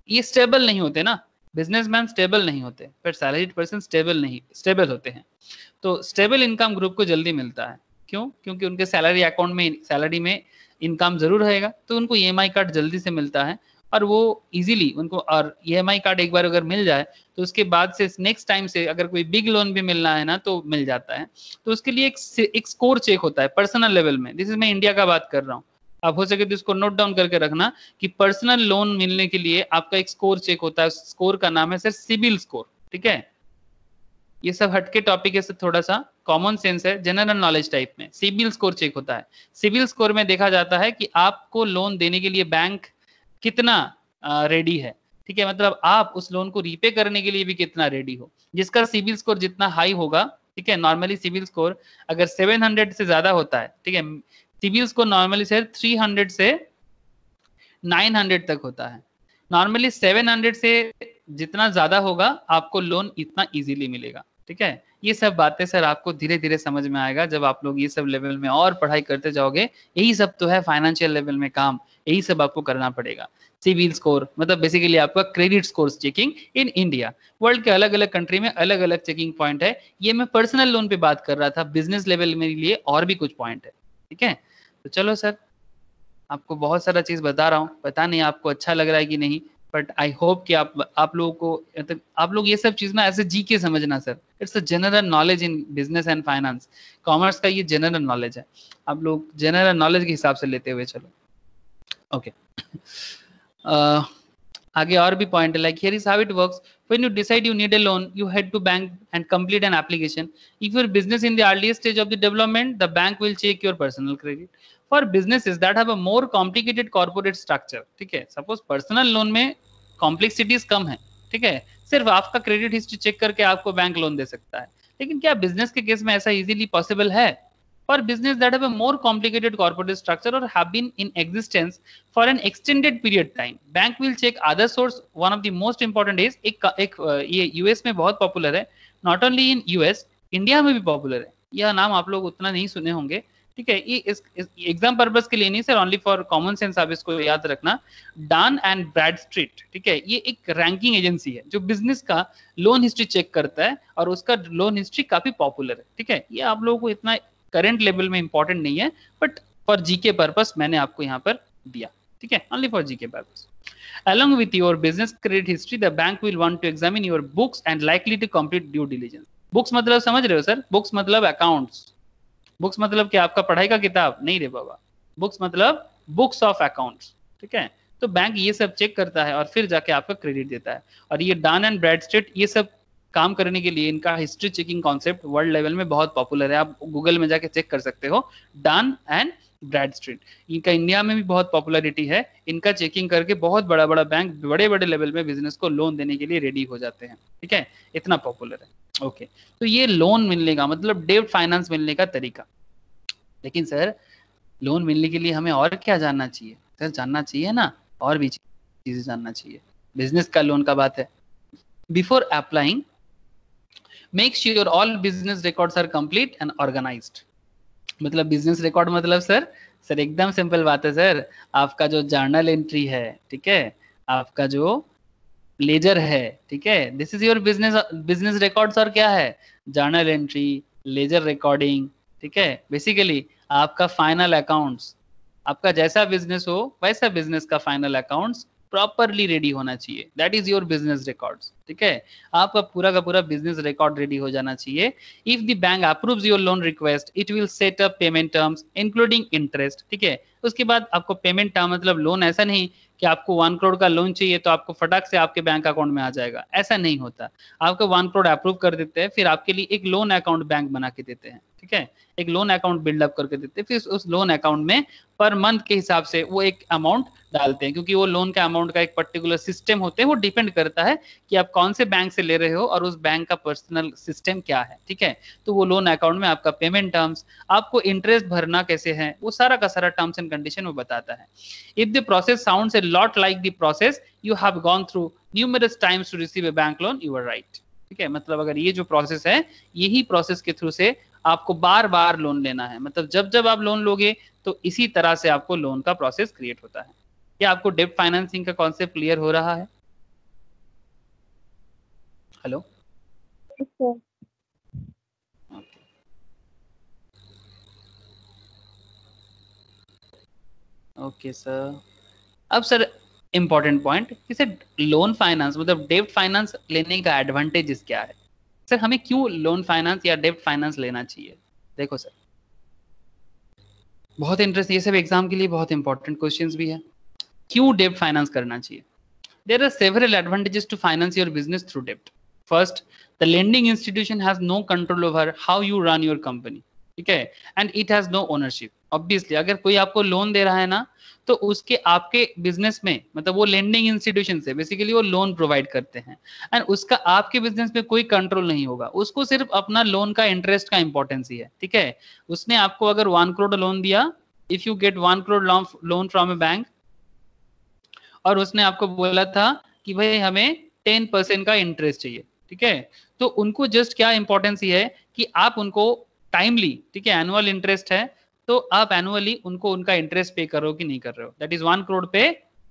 ये स्टेबल नहीं होते ना। बिजनेसमैन स्टेबल नहीं होते, पर सैलरीड पर्सन स्टेबल होते हैं। तो स्टेबल इनकम ग्रुप को जल्दी मिलता है, क्यों? क्योंकि उनके सैलरी अकाउंट में, सैलरी में इनकम जरूर रहेगा, तो उनको ईएमआई कार्ड जल्दी से मिलता है, और वो इजीली उनको, और ईएमआई कार्ड एक बार अगर मिल जाए तो उसके बाद से नेक्स्ट टाइम से अगर कोई बिग लोन भी मिलना है ना तो मिल जाता है। तो उसके लिए एक स्कोर चेक होता है पर्सनल लेवल में, दिस इज मैं इंडिया का बात कर रहा हूँ, आप हो सके तो इसको नोट डाउन करके रखना कि पर्सनल लोन मिलने के लिए आपका एक स्कोर चेक होता है, स्कोर का नाम है सर सिबिल स्कोर, ठीक है। ये सब हटके टॉपिक है, थोड़ा सा कॉमन सेंस है, जनरल नॉलेज टाइप में। सिबिल स्कोर चेक होता है। सिबिल स्कोर में देखा जाता है कि आपको लोन देने के लिए बैंक कितना रेडी है, ठीक है, मतलब आप उस लोन को रीपे करने के लिए भी कितना रेडी हो। जिसका सिबिल स्कोर जितना हाई होगा, ठीक है, नॉर्मली सिबिल स्कोर अगर 700 से ज्यादा होता है, ठीक है, सिबिल स्कोर नॉर्मली सर 300 से 900 तक होता है। नॉर्मली 700 से जितना ज्यादा होगा आपको लोन इतना इजीली मिलेगा, ठीक है। ये सब बातें सर आपको धीरे धीरे समझ में आएगा जब आप लोग ये सब लेवल में और पढ़ाई करते जाओगे। यही सब तो है फाइनेंशियल लेवल में काम, यही सब आपको करना पड़ेगा। सिविल स्कोर मतलब बेसिकली आपका credit score checking in India. World के अलग अलग कंट्री में अलग अलग चेकिंग पॉइंट है। ये मैं पर्सनल लोन पे बात कर रहा था, बिजनेस लेवल में लिए और भी कुछ पॉइंट है, ठीक है। तो चलो सर, आपको बहुत सारा चीज बता रहा हूँ, पता नहीं आपको अच्छा लग रहा है कि नहीं, बट आई होप कि आप लोगों को मतलब आप लोग ये सब चीज ना ऐसे जी के समझना sir. It's a general knowledge in business and finance. Commerce का ये जनरल नॉलेज है, आप लोग जनरल नॉलेज के हिसाब से लेते हुए चलो। ओके आगे और भी पॉइंट है, like here is how it works. When you decide you need a loan, you head to bank and complete an application. If your business in the earliest stage of the development, the bank will check your personal credit. For businesses that have a more complicated corporate structure, ठीक है, suppose personal loan में complexities कम है, ठीक है, सिर्फ आपका credit history check करके आपको बैंक लोन दे सकता है। लेकिन क्या बिजनेस के केस में ऐसा इजीली पॉसिबल है? For business that have a more complicated corporate structure or have been in existence for an extended period time, bank will check other source. One of the most important is एक ये US में बहुत popular है, not only in US, India में भी popular है। यह नाम आप लोग उतना नहीं सुने होंगे, ठीक है, ये इस एग्जाम पर्पस के लिए नहीं sir, only for common sense आप इसको याद रखना। डान एंड ब्रैडस्ट्रीट, ठीक है, ये एक रैंकिंग एजेंसी है जो बिजनेस का लोन हिस्ट्री चेक करता है और उसका लोन हिस्ट्री काफी पॉपुलर है, ठीक है। ये आप लोगों को इतना करंट लेवल में इंपॉर्टेंट नहीं है, बट फॉर जीके पर्पस मैंने आपको यहाँ पर दिया, ठीक है, only for GK purpose. Along with your business credit history, the bank will want to examine your books and likely to complete due diligence. Books मतलब समझ रहे हो सर? Books मतलब accounts. Books मतलब क्या आपका पढ़ाई का किताब नहीं रे बाबा। Books मतलब books of accounts, ठीक है। तो बैंक ये सब चेक करता है और फिर जाके आपका क्रेडिट देता है। और ये डान एंड ब्रैडस्ट्रीट ये सब काम करने के लिए इनका history checking concept world level में बहुत पॉपुलर है। आप गूगल में जाके चेक कर सकते हो, डान एंड ब्रैडस्ट्रीट। इनका इंडिया में भी बहुत पॉपुलैरिटी है। इनका चेकिंग करके बहुत बड़ा बड़ा बैंक बड़े बड़े लेवल में बिजनेस को लोन देने के लिए रेडी हो जाते हैं, ठीक है, इतना पॉपुलर है। ओके, तो ये लोन मिलने का मतलब डेब्ट फाइनेंस मिलने का तरीका। लेकिन सर लोन मिलने के लिए हमें और क्या जानना चाहिए? सर जानना चाहिए ना, और भी चीजें जानना चाहिए। बिजनेस का लोन का बात है। Before applying make sure all business records are complete and organised. मतलब बिजनेस रिकॉर्ड मतलब सर एकदम सिंपल बात है सर। आपका जो जर्नल एंट्री है, ठीक है, आपका जो लेजर है, ठीक है, this is your business records. और क्या है? जर्नल एंट्री, लेजर रिकॉर्डिंग, ठीक है, बेसिकली आपका फाइनल अकाउंट्स। आपका जैसा बिजनेस हो वैसा बिजनेस का फाइनल अकाउंट्स प्रॉपरली रेडी होना चाहिए। That is your business records, ठीक है। आपका पूरा का पूरा बिजनेस रिकॉर्ड रेडी हो जाना चाहिए। If the bank approves your loan request, it will set up payment terms including interest, ठीक है। उसके बाद आपको पेमेंट टर्म मतलब लोन ऐसा नहीं कि आपको 1 करोड़ का लोन चाहिए तो आपको फटाक से आपके बैंक अकाउंट में आ जाएगा, ऐसा नहीं होता। आपको 1 करोड़ अप्रूव कर देते हैं, फिर आपके लिए एक लोन अकाउंट बैंक बना के देते हैं, ठीक है, एक लोन अकाउंट बिल्डअप करके देते हैं। फिर उस लोन अकाउंट में पर मंथ के हिसाब से वो एक अमाउंट डालते हैं, क्योंकि वो लोन का अमाउंट का एक पर्टिकुलर सिस्टम होते हैं। वो डिपेंड करता है कि आप कौन से बैंक से ले रहे हो और उस बैंक का पर्सनल सिस्टम क्या है, ठीक है। तो वो लोन अकाउंट में आपका पेमेंट टर्म्स, आपको इंटरेस्ट भरना कैसे है, वो सारा का सारा टर्म्स एंड कंडीशन वो बताता है। If the process sounds a lot like the process you have gone through numerous times to receive a bank loan, you are right, ठीक है। मतलब अगर ये जो प्रोसेस है, यही प्रोसेस के थ्रू से आपको बार बार लोन लेना है। मतलब जब जब आप लोन लोगे तो इसी तरह से आपको लोन का प्रोसेस क्रिएट होता है। क्या आपको डेब्ट फाइनेंसिंग का कॉन्सेप्ट क्लियर हो रहा है? Hello, okay sir. अब सर इंपॉर्टेंट पॉइंट कि सर लोन फाइनेंस मतलब डेब्ट फाइनेंस लेने का एडवांटेजेस क्या है? सर हमें क्यों लोन फाइनेंस या डेब्ट फाइनेंस लेना चाहिए? देखो सर, बहुत इंटरेस्ट, ये सब एग्जाम के लिए बहुत इंपॉर्टेंट क्वेश्चंस भी है। क्यों डेब्ट फाइनेंस करना चाहिए? There are several advantages to finance your business through डेब्ट। First, the lending institution has no control over how you run your company, ठीक है, and it has no ownership. Obviously अगर कोई आपको लोन दे रहा है ना, तो उसके आपके बिजनेस में, मतलब वो लेंडिंग इंस्टीट्यूशन से बेसिकली वो लोन प्रोवाइड करते हैं, एंड उसका आपके बिजनेस में कोई कंट्रोल नहीं होगा। उसको सिर्फ अपना लोन का इंटरेस्ट का इंपॉर्टेंस ही है, ठीक है। उसने आपको अगर 1 करोड़ लोन दिया, if you get 1 crore loan from A bank, और उसने आपको बोला था कि भाई हमें 10% का इंटरेस्ट चाहिए, ठीक है, तो उनको जस्ट क्या इंपॉर्टेंस ही है कि आप उनको टाइमली, ठीक है, एनुअल इंटरेस्ट है, तो आप एनुअली उनको उनका इंटरेस्ट पे कर रहे हो कि नहीं कर रहे हो, दैट इज 1 करोड़ पे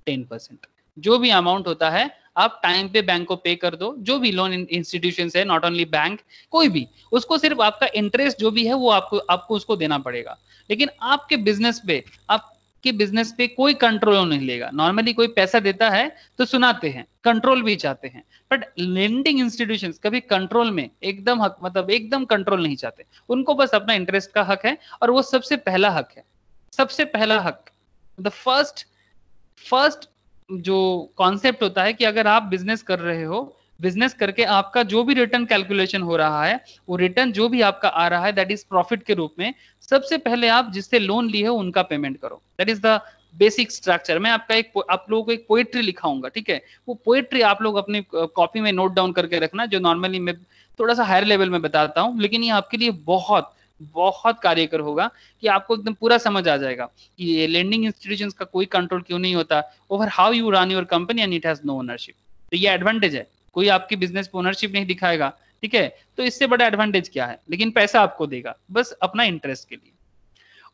10%। जो भी अमाउंट होता है आप टाइम पे बैंक को पे कर दो, जो भी लोन इंस्टीट्यूशन है, नॉट ओनली बैंक, कोई भी, उसको सिर्फ आपका इंटरेस्ट जो भी है वो आपको उसको देना पड़ेगा। लेकिन आपके बिजनेस पे, आपके बिजनेस पे कोई कंट्रोल नहीं लेगा। नॉर्मली कोई पैसा देता है तो सुनाते हैं, कंट्रोल भी चाहते हैं, बट लेंडिंग इंस्टीट्यूशंस कभी कंट्रोल में एकदम हक, मतलब एकदम कंट्रोल नहीं चाहते। उनको बस अपना इंटरेस्ट का हक है, और वो सबसे पहला हक है, सबसे पहला हक। द फर्स्ट जो कॉन्सेप्ट होता है कि अगर आप बिजनेस कर रहे हो, बिजनेस करके आपका जो भी रिटर्न कैलकुलेशन हो रहा है, वो रिटर्न जो भी आपका आ रहा है दैट इज प्रॉफिट के रूप में, सबसे पहले आप जिससे लोन लिए हो उनका पेमेंट करो। That is the basic structure. मैं आप लोगों को एक पोएट्री लिखाऊंगा, ठीक है, वो पोएट्री आप लोग अपनी कॉपी में नोट डाउन करके रखना, जो नॉर्मली मैं थोड़ा सा हायर लेवल में बताता हूँ, लेकिन ये आपके लिए बहुत बहुत कार्यकर होगा, कि आपको एकदम पूरा समझ आ जाएगा कि ये लेंडिंग इंस्टीट्यूशंस का कोई कंट्रोल क्यों नहीं होता over how you run your company and it has no ownership. तो ये एडवांटेज है, कोई आपकी बिजनेस पे ओनरशिप नहीं दिखाएगा, ठीक है, तो इससे बड़ा एडवांटेज क्या है, लेकिन पैसा आपको देगा बस अपना इंटरेस्ट के लिए।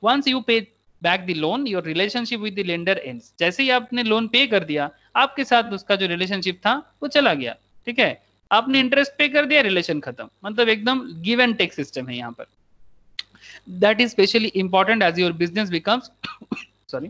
वंस यू पे back the loan, your relationship with the lender ends. जैसे ही आपने लोन पे कर दिया, आपके साथ उसका जो रिलेशनशिप था वो चला गया, ठीक है, आपने इंटरेस्ट पे कर दिया, रिलेशन खत्म, मतलब एकदम गिव एंड टेक सिस्टम है यहाँ पर। That is specially important as your business becomes sorry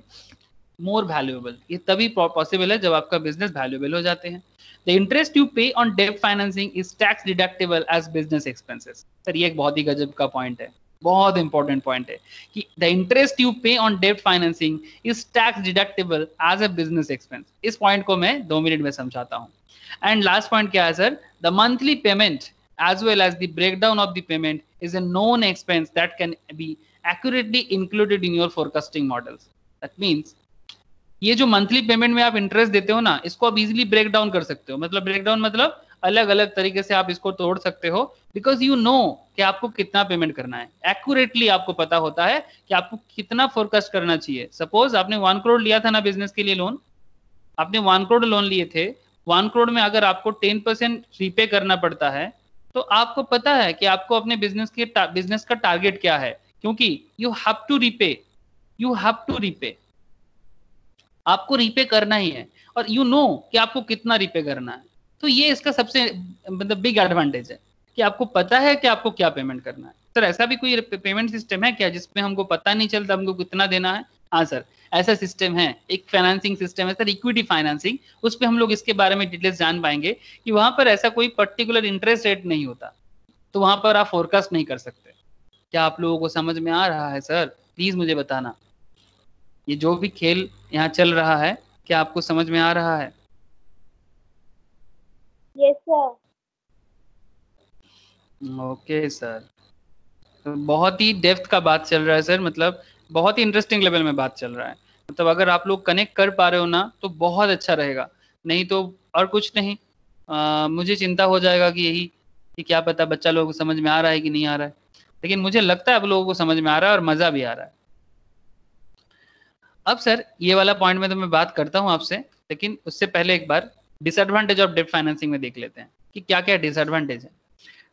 more valuable. ये तभी पॉसिबल है जब आपका बिजनेस वैल्यूएबल हो जाते हैं। The interest you pay on डेब्ट financing is tax deductible as business expenses. Sir ये एक बहुत ही गजब का पॉइंट है, बहुत इंपॉर्टेंट पॉइंट है कि the interest you pay on डेब्ट financing is tax deductible as a business expense. इस पॉइंट को मैं 2 मिनट में समझाता हूँ। एंड लास्ट पॉइंट क्या है sir, the monthly payment as well as the breakdown of the payment is a known expense that can be accurately included in your forecasting models. That means ये जो monthly payment में आप interest देते हो ना, इसको आप इजीली ब्रेक डाउन कर सकते हो। मतलब ब्रेक डाउन मतलब अलग अलग तरीके से आप इसको तोड़ सकते हो, बिकॉज यू नो कि आपको कितना पेमेंट करना है। एक्यूरेटली आपको पता होता है कि आपको कितना फोरकास्ट करना चाहिए। सपोज आपने 1 करोड़ लिया था ना बिजनेस के लिए लोन, आपने 1 करोड़ लोन लिए थे, 1 करोड़ में अगर आपको 10% रीपे करना पड़ता है, तो आपको पता है कि आपको अपने बिजनेस का टारगेट क्या है, क्योंकि यू हैव टू रीपे, आपको रीपे करना ही है, और यू नो कि आपको कितना रीपे करना है। तो ये इसका सबसे मतलब बिग एडवांटेज है कि आपको पता है कि आपको क्या पेमेंट करना है। सर ऐसा भी कोई पेमेंट सिस्टम है क्या जिसमें हमको पता नहीं चलता हमको कितना देना है? हाँ सर, ऐसा सिस्टम है, एक फाइनेंसिंग सिस्टम है सर, इक्विटी फाइनेंसिंग। उस पर हम लोग इसके बारे में डिटेल्स जान पाएंगे कि वहां पर ऐसा कोई पर्टिकुलर इंटरेस्ट रेट नहीं होता, तो वहां पर आप फोरकास्ट नहीं कर सकते। क्या आप लोगों को समझ में आ रहा है सर? प्लीज मुझे बताना, ये जो भी खेल यहाँ चल रहा है क्या आपको समझ में आ रहा है? Yes sir. ओके सर, तो बहुत ही डेप्थ का बात चल रहा है सर, मतलब बहुत ही इंटरेस्टिंग लेवल में बात चल रहा है। मतलब अगर आप लोग कनेक्ट कर पा रहे हो ना तो बहुत अच्छा रहेगा, नहीं तो और कुछ नहीं, मुझे चिंता हो जाएगा कि यही कि क्या पता बच्चा लोगों को समझ में आ रहा है कि नहीं आ रहा है। लेकिन मुझे लगता है आप लोगों को समझ में आ रहा है और मजा भी आ रहा है। अब सर ये वाला पॉइंट में तो मैं बात करता हूँ आपसे, लेकिन उससे पहले एक बार डिसएडवांटेज ऑफ डेब्ट फाइनेंसिंग में देख लेते हैं कि क्या क्या डिसएडवांटेज है।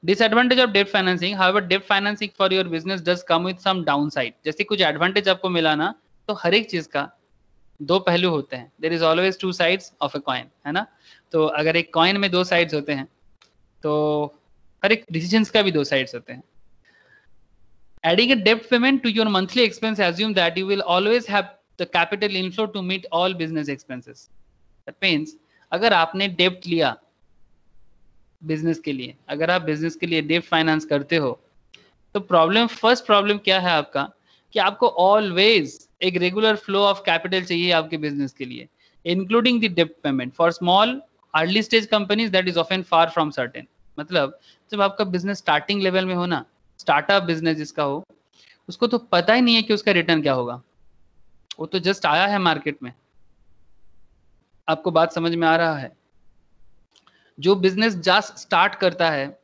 डिसएडवांटेज ऑफ डेब्ट फाइनेंसिंग, हाउएवर डेब्ट financing for your business does come with some downside. जैसे कुछ एडवांटेज आपको मिला ना, तो हर एक चीज का 2 पहलू होते हैं। There is always 2 sides of a coin, है ना? तो अगर एक कॉइन में 2 साइड्स होते हैं, तो हर एक डिसीजंस का भी 2 साइड्स होते हैं। Adding a debt payment to your monthly expense assume that you will always have the capital inflow to meet all business expenses. That means अगर आपने डेप्ट लिया बिजनेस के लिए, अगर आप बिजनेस के लिए डेप्ट फाइनेंस करते हो, तो फर्स्ट प्रॉब्लम क्या है आपका कि आपको ऑलवेज एक रेगुलर फ्लो ऑफ कैपिटल चाहिए आपके बिजनेस के लिए, इंक्लूडिंग द डेप्ट payment. For small early stage companies that is often far from certain. मतलब जब आपका बिजनेस स्टार्टिंग लेवल में हो ना, स्टार्टअप बिजनेस जिसका हो, उसको तो पता ही नहीं है कि उसका रिटर्न क्या होगा, वो तो जस्ट आया है मार्केट में। आपको बात समझ में आ रहा है? जो बिजनेस जस्ट स्टार्ट करता है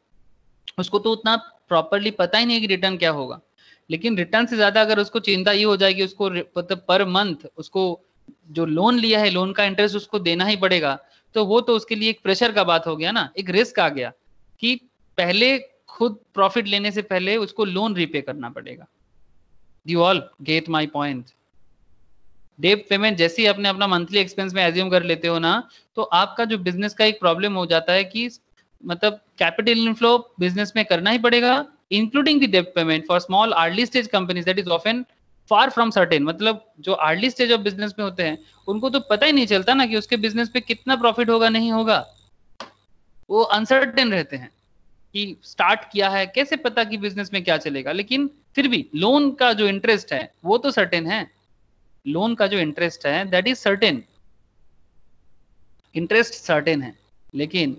उसको तो उतना प्रॉपरली पता ही नहीं है कि रिटर्न क्या होगा, लेकिन रिटर्न से ज्यादा अगर उसको चिंता ये हो जाएगी उसको मतलब पर मंथ उसको जो लोन लिया है लोन का इंटरेस्ट उसको देना ही पड़ेगा, तो वो तो उसके लिए एक प्रेशर का बात हो गया ना, एक रिस्क आ गया कि पहले खुद प्रॉफिट लेने से पहले उसको लोन रीपे करना पड़ेगा। You all get my point? Debt payment जैसे ही अपने अपना मंथली एक्सपेंस में एज्यूम कर लेते हो ना, तो आपका जो बिजनेस का एक प्रॉब्लम हो जाता है कि मतलब कैपिटल इनफ्लो बिजनेस में करना ही पड़ेगा, including the debt payment for small early stage companies that is often far from certain. मतलब जो अर्ली स्टेज ऑफ बिजनेस में होते हैं उनको तो पता ही नहीं चलता ना कि उसके बिजनेस पे कितना प्रॉफिट होगा नहीं होगा, वो अनसर्टेन रहते हैं कि स्टार्ट किया है कैसे पता कि बिजनेस में क्या चलेगा। लेकिन फिर भी लोन का जो इंटरेस्ट है वो तो सर्टेन है, लोन का जो इंटरेस्ट है that is certain, interest certain है, लेकिन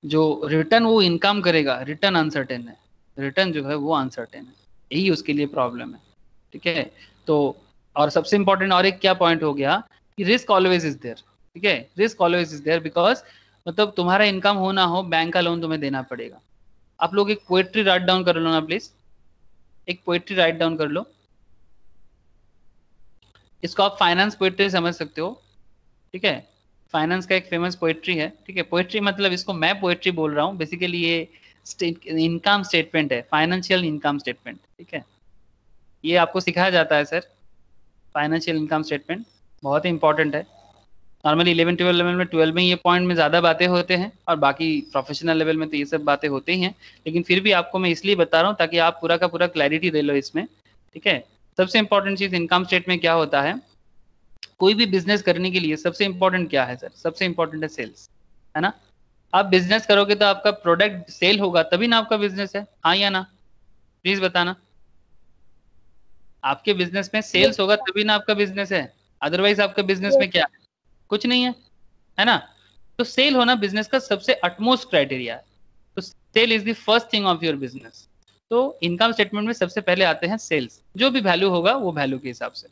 जो रिटर्न वो इनकम करेगा रिटर्न अनसर्टेन है, रिटर्न जो है वो अनसर्टेन है, यही उसके लिए प्रॉब्लम है। ठीक है, तो और सबसे इंपॉर्टेंट और एक क्या पॉइंट हो गया कि रिस्क ऑलवेज इज देयर। ठीक है, risk always is there because मतलब तुम्हारा इनकम हो ना हो बैंक का लोन तुम्हें देना पड़ेगा। आप लोग एक पोएट्री राइट डाउन कर लो ना प्लीज, एक पोएट्री राइट डाउन कर लो, इसको आप फाइनेंस पोएट्री समझ सकते हो। ठीक है, फाइनेंस का एक फेमस पोएट्री है। ठीक है, पोएट्री मतलब इसको मैं पोएट्री बोल रहा हूँ, बेसिकली ये इनकम स्टेटमेंट है, फाइनेंशियल इनकम स्टेटमेंट। ठीक है, ये आपको सिखाया जाता है सर, फाइनेंशियल इनकम स्टेटमेंट बहुत ही इंपॉर्टेंट है। नॉर्मली 11-12 लेवल में 12 में ये पॉइंट में ज़्यादा बातें होते हैं और बाकी प्रोफेशनल लेवल में तो ये सब बातें होती ही हैं, लेकिन फिर भी आपको मैं इसलिए बता रहा हूँ ताकि आप पूरा का पूरा क्लैरिटी दे लो इसमें। ठीक है, सबसे इंपॉर्टेंट चीज़ इनकम स्टेटमेंट में क्या होता है, कोई भी बिजनेस करने के लिए सबसे इंपॉर्टेंट क्या है सर, सबसे इंपॉर्टेंट है सेल्स, है ना। आप बिजनेस करोगे तो आपका प्रोडक्ट सेल होगा तभी ना आपका बिजनेस है, हाँ या ना, प्लीज बताना। आपके बिजनेस में यस सेल्स होगा तभी ना आपका बिजनेस है, अदरवाइज आपका बिजनेस यस में क्या है, कुछ नहीं है ना। तो सेल होना बिजनेस का सबसे अटमोस्ट क्राइटेरिया है, तो sale is the first thing of your business. तो इनकम स्टेटमेंट में सबसे पहले आते हैं सेल्स, जो भी वैल्यू होगा वो वैल्यू के हिसाब से।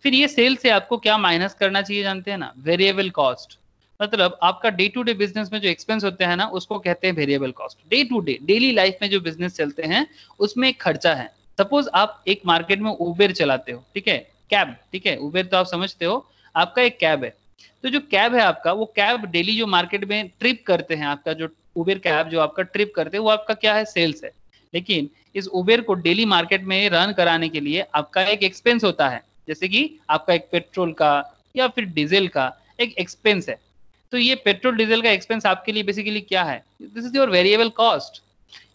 फिर ये सेल से आपको क्या माइनस करना चाहिए जानते हैं ना, वेरिएबल कॉस्ट। मतलब आपका डे टू डे बिजनेस में जो एक्सपेंस होते हैं ना उसको कहते हैं variable cost. Day to day daily life में जो बिजनेस चलते हैं उसमें एक खर्चा है। सपोज आप एक मार्केट में उबेर चलाते हो, ठीक है, कैब, ठीक है, उबेर तो आप समझते हो, आपका एक कैब है। तो जो कैब है आपका, वो कैब डेली जो मार्केट में ट्रिप करते हैं, आपका जो उबेर कैब जो आपका ट्रिप करते हैं वो आपका क्या है, सेल्स है। लेकिन इस उबेर को डेली मार्केट में रन कराने के लिए आपका एक एक्सपेंस होता है, जैसे कि आपका एक पेट्रोल का या फिर डीजल का एक एक्सपेंस है। तो ये पेट्रोल डीजल का एक्सपेंस आपके लिए बेसिकली क्या है, this is your variable cost.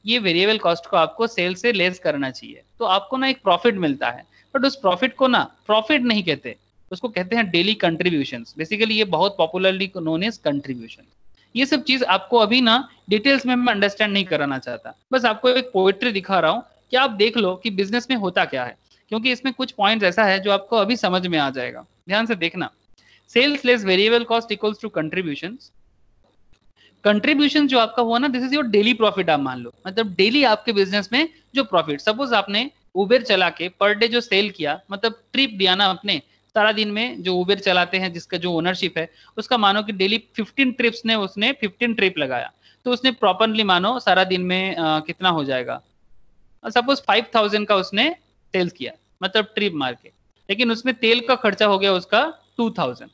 ये वेरिएबल कॉस्ट को आपको सेल से लेस करना चाहिए, तो आपको ना एक प्रॉफिट मिलता है। बट उस प्रॉफिट को ना प्रॉफिट नहीं कहते, उसको कहते हैं डेली कंट्रीब्यूशन। बेसिकली ये बहुत पॉपुलरली नोन एज कंट्रीब्यूशन। ये सब चीज आपको अभी ना डिटेल्स में मैं अंडरस्टैंड नहीं कराना चाहता, बस आपको एक पोएट्री दिखा रहा हूँ कि आप देख लो कि बिजनेस में होता क्या है, क्योंकि इसमें कुछ पॉइंट्स ऐसा है जो आपको अभी समझ में आ जाएगा, ध्यान से देखना। Sales less variable cost equals to contribution. Contribution जो आपका हुआ ना, this is your daily profit. आप मान लो मतलब डेली आपके बिजनेस में जो प्रॉफिट, सपोज आपने उबेर चला के पर डे जो सेल किया, मतलब ट्रिप दिया ना अपने सारा दिन में, जो उबेर चलाते हैं जिसका जो ओनरशिप है उसका, मानो कि डेली 15 ट्रिप्स ने उसने 15 ट्रिप लगाया, तो उसने प्रॉपरली मानो सारा दिन में कितना हो जाएगा, सपोज 5000 का उसने सेल्स किया, मतलब ट्रिप मार के, लेकिन उसमें तेल का खर्चा हो गया उसका 2000,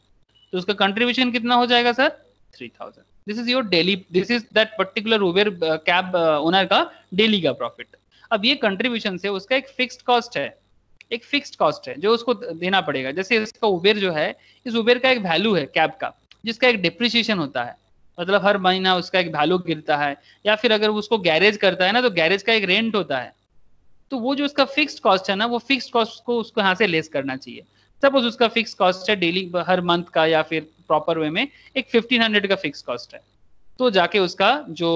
तो उसका कंट्रीब्यूशन कितना हो जाएगा sir, 3000। This is your daily, this is that particular Uber cab owner का डेली का प्रॉफिट। अब ये कंट्रीब्यूशन से उसका एक फिक्स्ड कॉस्ट है, एक फिक्स्ड कॉस्ट है जो उसको देना पड़ेगा। जैसे इसका उबेर जो है, इस उबेर का एक वैल्यू है कैब का, जिसका एक डिप्रिसिएशन होता है, मतलब हर महीना उसका एक वैल्यू गिरता है, या फिर अगर उसको गैरेज करता है ना तो गैरेज का एक रेंट होता है। तो वो जो उसका फिक्स्ड कॉस्ट है ना, वो फिक्स्ड कॉस्ट को उसको यहाँ से लेस करना चाहिए। सपोज उसका फिक्स कॉस्ट है डेली हर मंथ का, या फिर प्रॉपर वे में एक 1500 का फिक्स कॉस्ट है, तो जाके उसका जो,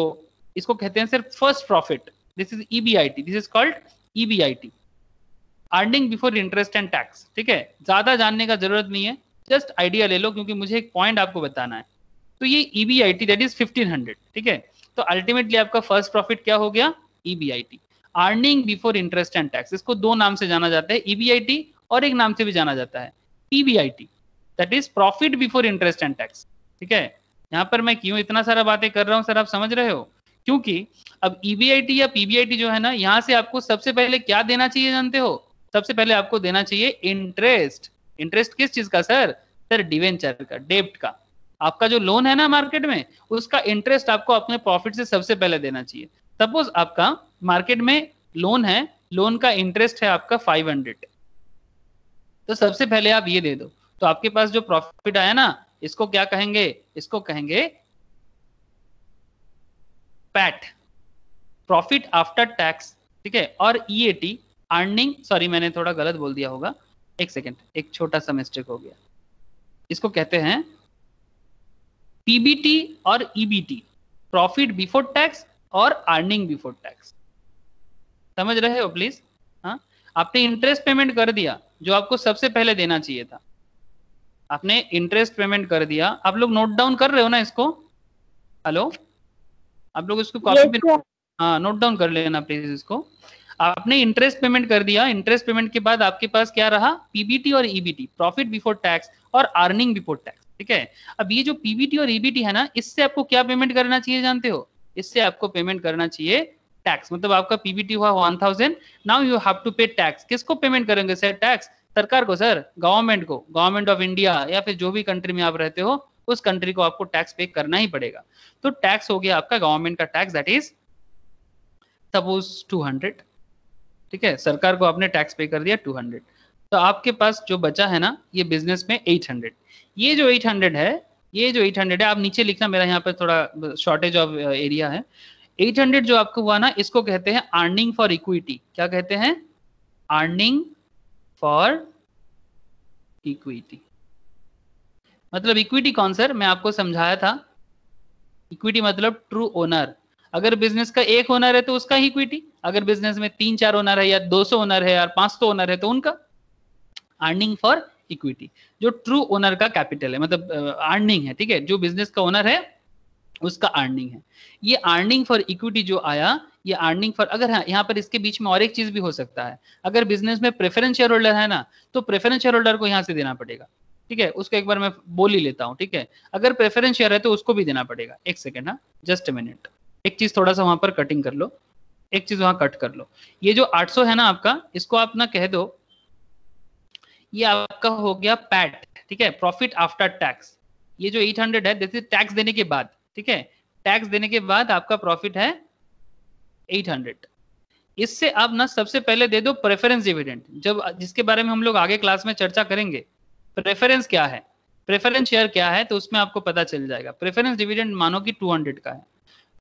इसको कहते हैं सिर्फ first profit, this is EBIT, this is called EBIT, earning before interest and tax. ठीक है, ज्यादा जानने का जरूरत नहीं है, जस्ट आइडिया ले लो, क्योंकि मुझे एक पॉइंट आपको बताना है। तो ये ईबीआईटी दैट इज 1500, ठीक है। तो अल्टीमेटली आपका फर्स्ट प्रॉफिट क्या हो गया, EBIT, earning before interest and tax. इसको दो नाम से जाना जाता है, ईबीआईटी और एक नाम से भी जाना जाता है PBIT, that is profit before interest and tax. ठीक है, यहाँ पर मैं क्यों इतना सारा बातें कर रहा हूँ सर, आप समझ रहे हो? क्योंकि अब ईबीआईटी या पीबीआईटी जो है ना, यहाँ से आपको सबसे पहले क्या देना चाहिए जानते हो? सबसे पहले आपको देना चाहिए इंटरेस्ट। इंटरेस्ट किस चीज का सर? सर डिवेंचर का, डेब्ट का। आपका जो लोन है ना मार्केट में, उसका इंटरेस्ट आपको अपने प्रॉफिट से सबसे पहले देना चाहिए। सपोज आपका मार्केट में लोन है, लोन का इंटरेस्ट है आपका 500, तो सबसे पहले आप ये दे दो, तो आपके पास जो प्रॉफिट आया ना, इसको क्या कहेंगे? इसको कहेंगे पैट, प्रॉफिट आफ्टर टैक्स। ठीक है, और ईएटी, अर्निंग, सॉरी मैंने थोड़ा गलत बोल दिया होगा, एक सेकेंड, एक छोटा सा मिस्टेक हो गया। इसको कहते हैं पीबीटी और ईबीटी, प्रॉफिट बिफोर टैक्स और अर्निंग बिफोर टैक्स। समझ रहे हो प्लीज? हाँ, आपने इंटरेस्ट पेमेंट कर दिया जो आपको सबसे पहले देना चाहिए था, आपने इंटरेस्ट पेमेंट कर दिया। आप लोग नोट डाउन कर रहे हो ना इसको? हेलो, आप लोग इसको कॉपी पे हाँ नोट डाउन कर लेना प्लीज इसको। आपने इंटरेस्ट पेमेंट कर दिया, इंटरेस्ट पेमेंट के बाद आपके पास क्या रहा? पीबीटी और ईबीटी, प्रॉफिट बिफोर टैक्स और अर्निंग बिफोर टैक्स। ठीक है, अब ये जो पीबीटी और ईबीटी है ना, इससे आपको क्या पेमेंट करना चाहिए जानते हो? इससे आपको पेमेंट करना चाहिए टैक्स। मतलब आपका पीबीटी हुआ 1000, नाउ यू हैव टू पे टैक्स। किसको पेमेंट करेंगे सर टैक्स? सरकार को सर, गवर्नमेंट को, गवर्नमेंट ऑफ इंडिया या फिर जो भी कंट्री में आप रहते हो उस कंट्री को आपको टैक्स पे करना ही पड़ेगा। तो टैक्स हो गया आपका गवर्नमेंट का टैक्स, दैट इज सपोज 200। ठीक है, सरकार को आपने टैक्स पे कर दिया 200, तो आपके पास जो बचा है ना, ये बिजनेस में 800। ये जो 800 है, ये जो 800 है, आप नीचे लिखना, मेरा यहाँ पर थोड़ा शॉर्टेज ऑफ एरिया है। 800 जो आपको हुआ ना, इसको कहते हैं अर्निंग फॉर इक्विटी। क्या कहते हैं? Earning for equity. मतलब इक्विटी कौन सर? मैं आपको समझाया था, इक्विटी मतलब ट्रू ओनर। अगर बिजनेस का एक ओनर है तो उसका ही इक्विटी, अगर बिजनेस में 3-4 ओनर है या 200 ओनर है या 500 ओनर है तो उनका। अर्निंग फॉर इक्विटी, जो ट्रू ओनर का कैपिटल है, मतलब अर्निंग है। ठीक है, जो बिजनेस का ओनर है उसका अर्निंग है। ये अर्निंग फॉर इक्विटी जो आया, ये अर्निंग फॉर, अगर हाँ यहाँ पर इसके बीच में और एक चीज भी हो सकता है, अगर बिजनेस में प्रेफरेंस शेयर होल्डर है ना, तो प्रेफरेंस शेयर होल्डर को यहाँ से देना पड़ेगा। ठीक है, उसको एक बार मैं बोल ही लेता हूँ। ठीक है, अगर प्रेफरेंस शेयर है तो उसको भी देना पड़ेगा। एक सेकेंड, हाँ जस्ट अ मिनट, एक चीज थोड़ा सा वहां पर कटिंग कर लो, एक चीज वहां कट कर लो। ये जो 800 है ना आपका, इसको आप ना कह दो ये आपका हो गया पैट। ठीक है, प्रॉफिट आफ्टर टैक्स। ये जो 800 है, जैसे टैक्स देने के बाद, ठीक है, टैक्स देने के बाद आपका प्रॉफिट है 800। इससे आप ना सबसे पहले दे दो प्रेफरेंस डिविडेंड, जब जिसके बारे में हम लोग आगे क्लास में चर्चा करेंगे। प्रेफरेंस क्या है, प्रेफरेंस शेयर क्या है, तो उसमें आपको पता चल जाएगा। प्रेफरेंस डिविडेंड मानो कि 200 का है,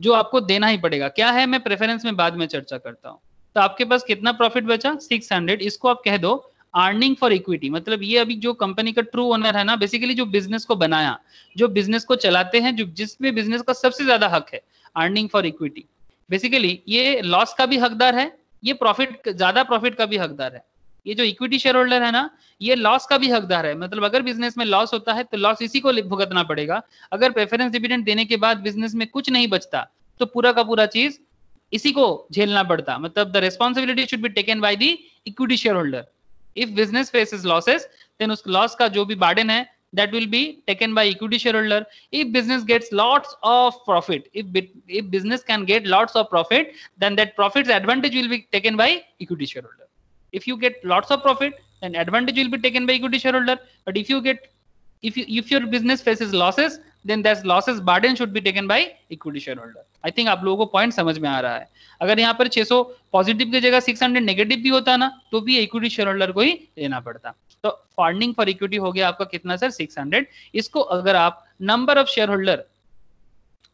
जो आपको देना ही पड़ेगा। क्या है, मैं प्रेफरेंस में बाद में चर्चा करता हूँ। तो आपके पास कितना प्रॉफिट बचा? 600। इसको आप कह दो अर्निंग फॉर इक्विटी। मतलब ये अभी जो कंपनी का ट्रू ओनर है ना, बेसिकली जो बिजनेस को बनाया, जो बिजनेस को चलाते हैं, जो जिसमें बिजनेस का सबसे ज्यादा हक है, अर्निंग फॉर इक्विटी। बेसिकली ये लॉस का भी हकदार है, ये प्रॉफिट, ज्यादा प्रॉफिट का भी हकदार है। ये जो इक्विटी शेयर होल्डर है ना, ये लॉस का भी हकदार है। मतलब अगर बिजनेस में लॉस होता है तो लॉस इसी को भुगतना पड़ेगा। अगर प्रेफरेंस डिविडेंड देने के बाद बिजनेस में कुछ नहीं बचता तो पूरा का पूरा चीज इसी को झेलना पड़ता। मतलब the responsibility should be taken by the equity share holder. If business faces losses, then उस लॉस का जो भी बर्डन है that will be taken by equity shareholder. If business gets lots of profit, if business can get lots of profit, then that profit's advantage will be taken by equity shareholder. If you get lots of profit, then advantage will be taken by equity shareholder. But if your business faces losses, then that losses burden should be taken by equity shareholder. I think आप लोगों को point समझ में आ रहा है। अगर यहाँ पर 600 पॉजिटिव की जगह 600 नेगेटिव भी होता ना, तो भी इक्विटी शेयर होल्डर को ही लेना पड़ता। तो फंडिंग फॉर इक्विटी हो गया आपका कितना सर? 600। इसको अगर आप number of share holder,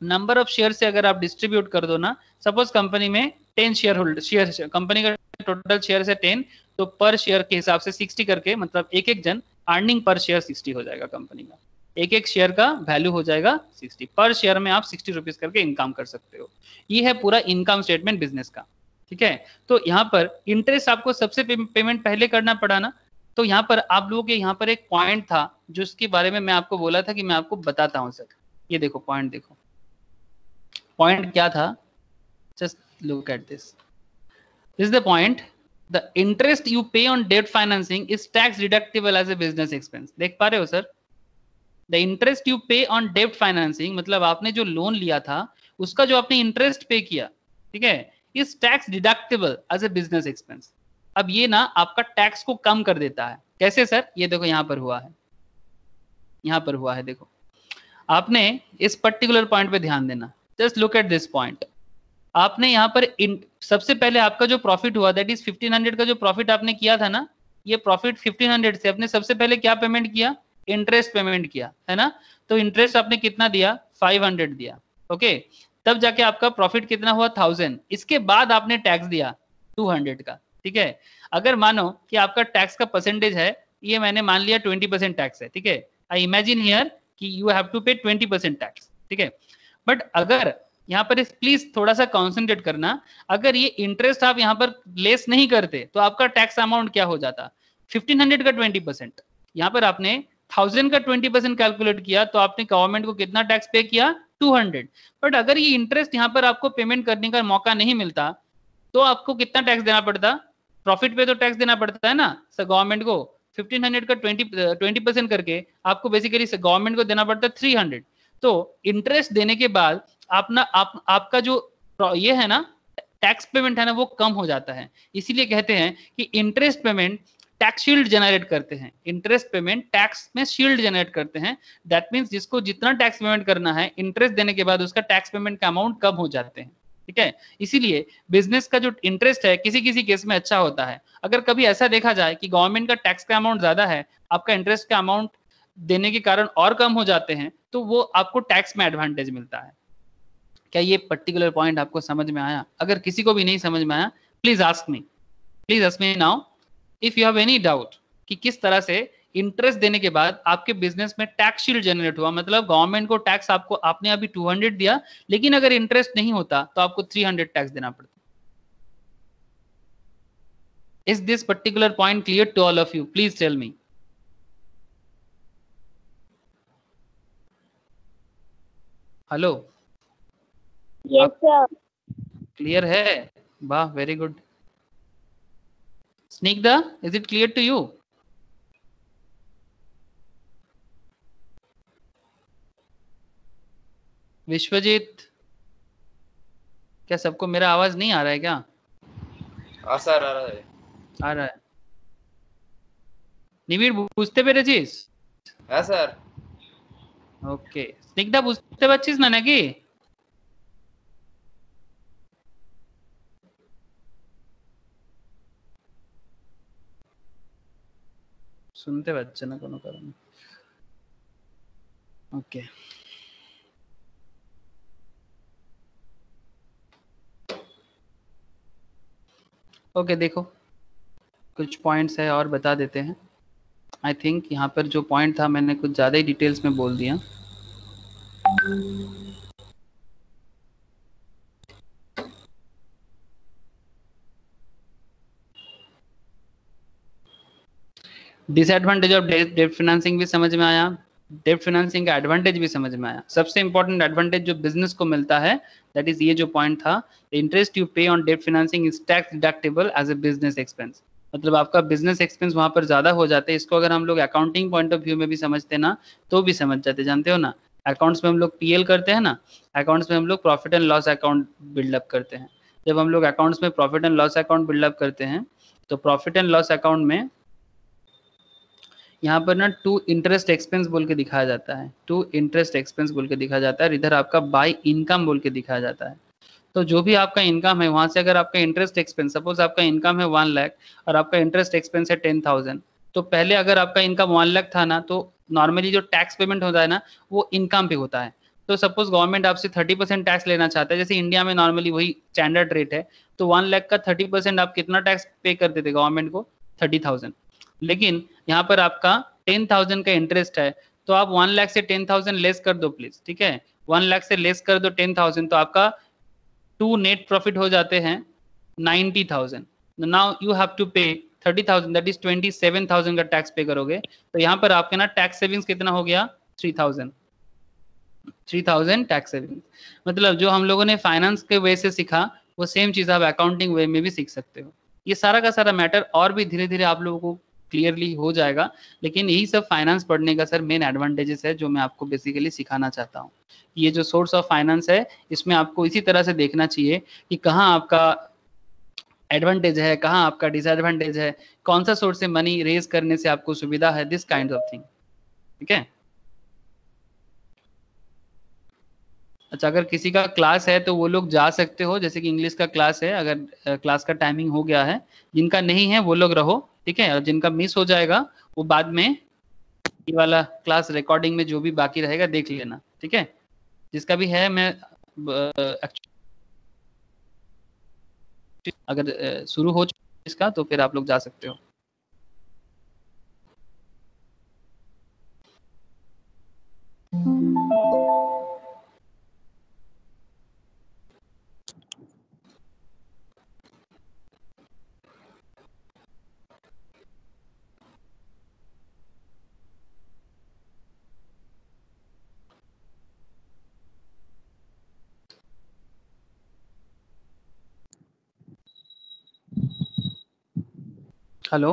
number of share से अगर आप डिस्ट्रीब्यूट कर दो ना, सपोज कंपनी में 10 शेयर होल्डर, शेयर कंपनी का टोटल शेयर है 10, तो पर शेयर के हिसाब से 60 करके, मतलब एक एक जन अर्निंग पर शेयर 60 हो जाएगा कंपनी का। एक एक शेयर का वैल्यू हो जाएगा 60, पर शेयर में आप 60 रुपीज करके इनकम कर सकते हो। ये है पूरा इनकम स्टेटमेंट बिजनेस का। ठीक है, तो यहाँ पर इंटरेस्ट आपको सबसे पेमेंट पहले करना पड़ा ना, तो यहाँ पर आप लोगों के यहाँ पर एक पॉइंट था जिसके बारे में मैं आपको बोला था कि मैं आपको बताता हूँ सर। ये देखो पॉइंट देखो, पॉइंट क्या था, just look at this is the point, the interest you pay on debt financing is tax deductible as a business expense. देख पा रहे हो sir, the interest you pay on debt financing मतलब आपने जो लोन लिया था उसका जो आपने इंटरेस्ट पे किया, ठीक है, is tax deductible as a business expense. अब ये ना आपका टैक्स को कम कर देता है। कैसे सर? ये देखो यहां पर हुआ है, यहां पर हुआ है, देखो आपने इस पर्टिकुलर पॉइंट पे ध्यान देना, just look at this point. आपने यहाँ पर सबसे पहले आपका जो प्रॉफिट हुआ दैट इज 1500 का जो प्रॉफिट आपने किया था ना, ये प्रॉफिट 1500 से आपने सबसे पहले क्या पेमेंट किया? इंटरेस्ट पेमेंट किया, है ना? तो इंटरेस्ट आपने कितना दिया? 500 दिया, ओके। तब जाके आपका प्रॉफिट कितना हुआ? 1000। इसके बाद आपने टैक्स दिया 200 का, ठीक है। अगर मानो कि आपका टैक्स का परसेंटेज है, ये मैंने मान लिया 20% टैक्स है, ठीक है। आई इमेजिन हियर कि यू हैव टू पे 20% टैक्स, ठीक है। बट अगर यहाँ पर प्लीज थोड़ा सा कॉन्सेंट्रेट करना, अगर ये इंटरेस्ट आप यहाँ पर लेस नहीं करते तो आपका टैक्स अमाउंट क्या हो जाता? 1500 का 20%, यहाँ पर आपने 1000 का 20% कैलकुलेट किया तो आपने गवर्नमेंट को कितना टैक्स पे किया? 200। बट अगर ये इंटरेस्ट यहाँ पर आपको पेमेंट करने का मौका नहीं मिलता तो आपको कितना टैक्स देना पड़ता? प्रॉफिट पे तो टैक्स देना पड़ता है ना सर गवर्नमेंट को। 1500 का 20% करके आपको बेसिकली गवर्नमेंट को देना पड़ता है 300। तो इंटरेस्ट देने के बाद आपका जो ये है ना टैक्स पेमेंट है ना वो कम हो जाता है। इसीलिए कहते हैं कि interest payment tax shield generate करते हैं। इंटरेस्ट पेमेंट टैक्स में शील्ड जनरेट करते हैं। दैट मींस जिसको जितना टैक्स पेमेंट करना है इंटरेस्ट देने के बाद उसका टैक्स पेमेंट का अमाउंट कम हो जाते हैं, ठीक है। इसीलिए बिजनेस का जो इंटरेस्ट है किसी किसी केस में अच्छा होता है। अगर कभी ऐसा देखा जाए कि गवर्नमेंट का टैक्स का अमाउंट ज्यादा है, आपका इंटरेस्ट का अमाउंट देने के कारण और कम हो जाते हैं, तो वो आपको टैक्स में एडवांटेज मिलता है। क्या ये पर्टिकुलर पॉइंट आपको समझ में आया? अगर किसी को भी नहीं समझ में आया please ask me now if you have any doubt कि किस तरह से इंटरेस्ट देने के बाद आपके बिजनेस में टैक्स शील्ड जनरेट हुआ। मतलब गवर्नमेंट को टैक्स आपको आपने अभी 200 दिया, लेकिन अगर इंटरेस्ट नहीं होता तो आपको 300 टैक्स देना पड़ता। Is this particular point clear to all of you? Please tell me. Hello, yes sir. Clear है? वाह, very good. Snigdha, is it clear to you? Vishwajeet, क्या सबको मेरा आवाज नहीं आ रहा है क्या? सर आ रहा है। आ रहा है। निविड़ बुझते পেরেছিস? হ্যাঁ স্যার। ওকে, স্নিগ্ধা বুঝতে পারছিস না নাকি? শুনতে পাচ্ছে না কোনো কারণে। ওকে, ओके देखो कुछ पॉइंट्स है और बता देते हैं। आई थिंक यहाँ पर जो पॉइंट था मैंने कुछ ज़्यादा ही डिटेल्स में बोल दिया। डिसएडवांटेज ऑफ डेट फाइनेंसिंग भी समझ में आया, डेट फाइनेंसिंग का एडवांटेज भी समझ में आया। सबसे इंपॉर्टेंट एडवांटेज जो बिजनेस को मिलता है दैट इज ये जो पॉइंट था, the interest you pay on debt financing is tax deductible as a business expense. मतलब आपका बिजनेस एक्सपेंस वहां पर ज्यादा हो जाते हैं। इसको अगर हम लोग अकाउंटिंग पॉइंट ऑफ व्यू में भी समझते ना तो भी समझ जाते। जानते हो ना, अकाउंट्स में हम लोग पीएल करते हैं ना, अकाउंट्स में हम लोग profit and loss account build up करते हैं। जब हम लोग अकाउंट्स में profit and loss account build up करते हैं तो प्रॉफिट एंड लॉस अकाउंट में यहाँ पर ना टू इंटरेस्ट एक्सपेंस बोल के दिखाया जाता है, टू इंटरेस्ट एक्सपेंस बोल के दिखाया जाता है। इधर आपका बाय इनकम बोल के दिखाया जाता है। तो जो भी आपका इनकम है वहां से अगर आपका इंटरेस्ट एक्सपेंस, सपोज आपका इनकम है 1 लाख और आपका इंटरेस्ट एक्सपेंस है 10,000, तो पहले अगर आपका इनकम 1 लाख था ना तो नॉर्मली जो टैक्स पेमेंट होता है ना वो इनकम पे होता है। तो सपोज गवर्नमेंट आपसे 30% टैक्स लेना चाहता है, जैसे इंडिया में नॉर्मली वही स्टैंडर्ड रेट है, तो 1 लाख का 30% आप कितना टैक्स पे करते थे गवर्नमेंट को? 30,000। लेकिन यहाँ पर आपका 10,000 का इंटरेस्ट है तो आप 1 लाख से 10,000 लेस कर दो प्लीज, ठीक है। 1 लाख से लेस कर दो 10,000 तो आपका टू नेट प्रॉफिट हो जाते हैं 90,000। नाउ यू हैव टू पे 30,000 दैट इज 27,000 का टैक्स पे करोगे। तो यहाँ पर आपके ना टैक्स सेविंग्स कितना हो गया? 3,000। 3000 टैक्स सेविंग। मतलब जो हम लोगों ने फाइनेंस के वे से सीखा वो सेम चीज आप अकाउंटिंग वे में भी सीख सकते हो। ये सारा का सारा मैटर और भी धीरे धीरे आप लोगों को क्लियरली हो जाएगा, लेकिन यही सब फाइनेंस पढ़ने का सर मेन एडवांटेजेस है जो मैं आपको बेसिकली सिखाना चाहता हूँ। ये जो सोर्स ऑफ फाइनेंस है इसमें आपको इसी तरह से देखना चाहिए कि कहाँ आपका एडवांटेज है, कहाँ आपका डिसएडवांटेज है, कौन सा सोर्स से मनी रेज करने से आपको सुविधा है, दिस काइंड ऑफ थिंग। ठीक है। अच्छा, अगर किसी का क्लास है तो वो लोग जा सकते हो, जैसे कि इंग्लिश का क्लास है, अगर क्लास का टाइमिंग हो गया है, जिनका नहीं है वो लोग रहो, ठीक है। और जिनका मिस हो जाएगा वो बाद में ये वाला क्लास रिकॉर्डिंग में जो भी बाकी रहेगा देख लेना, ठीक है। जिसका भी है मैं अगर शुरू हो चुका इसका तो फिर आप लोग जा सकते हो। हेलो,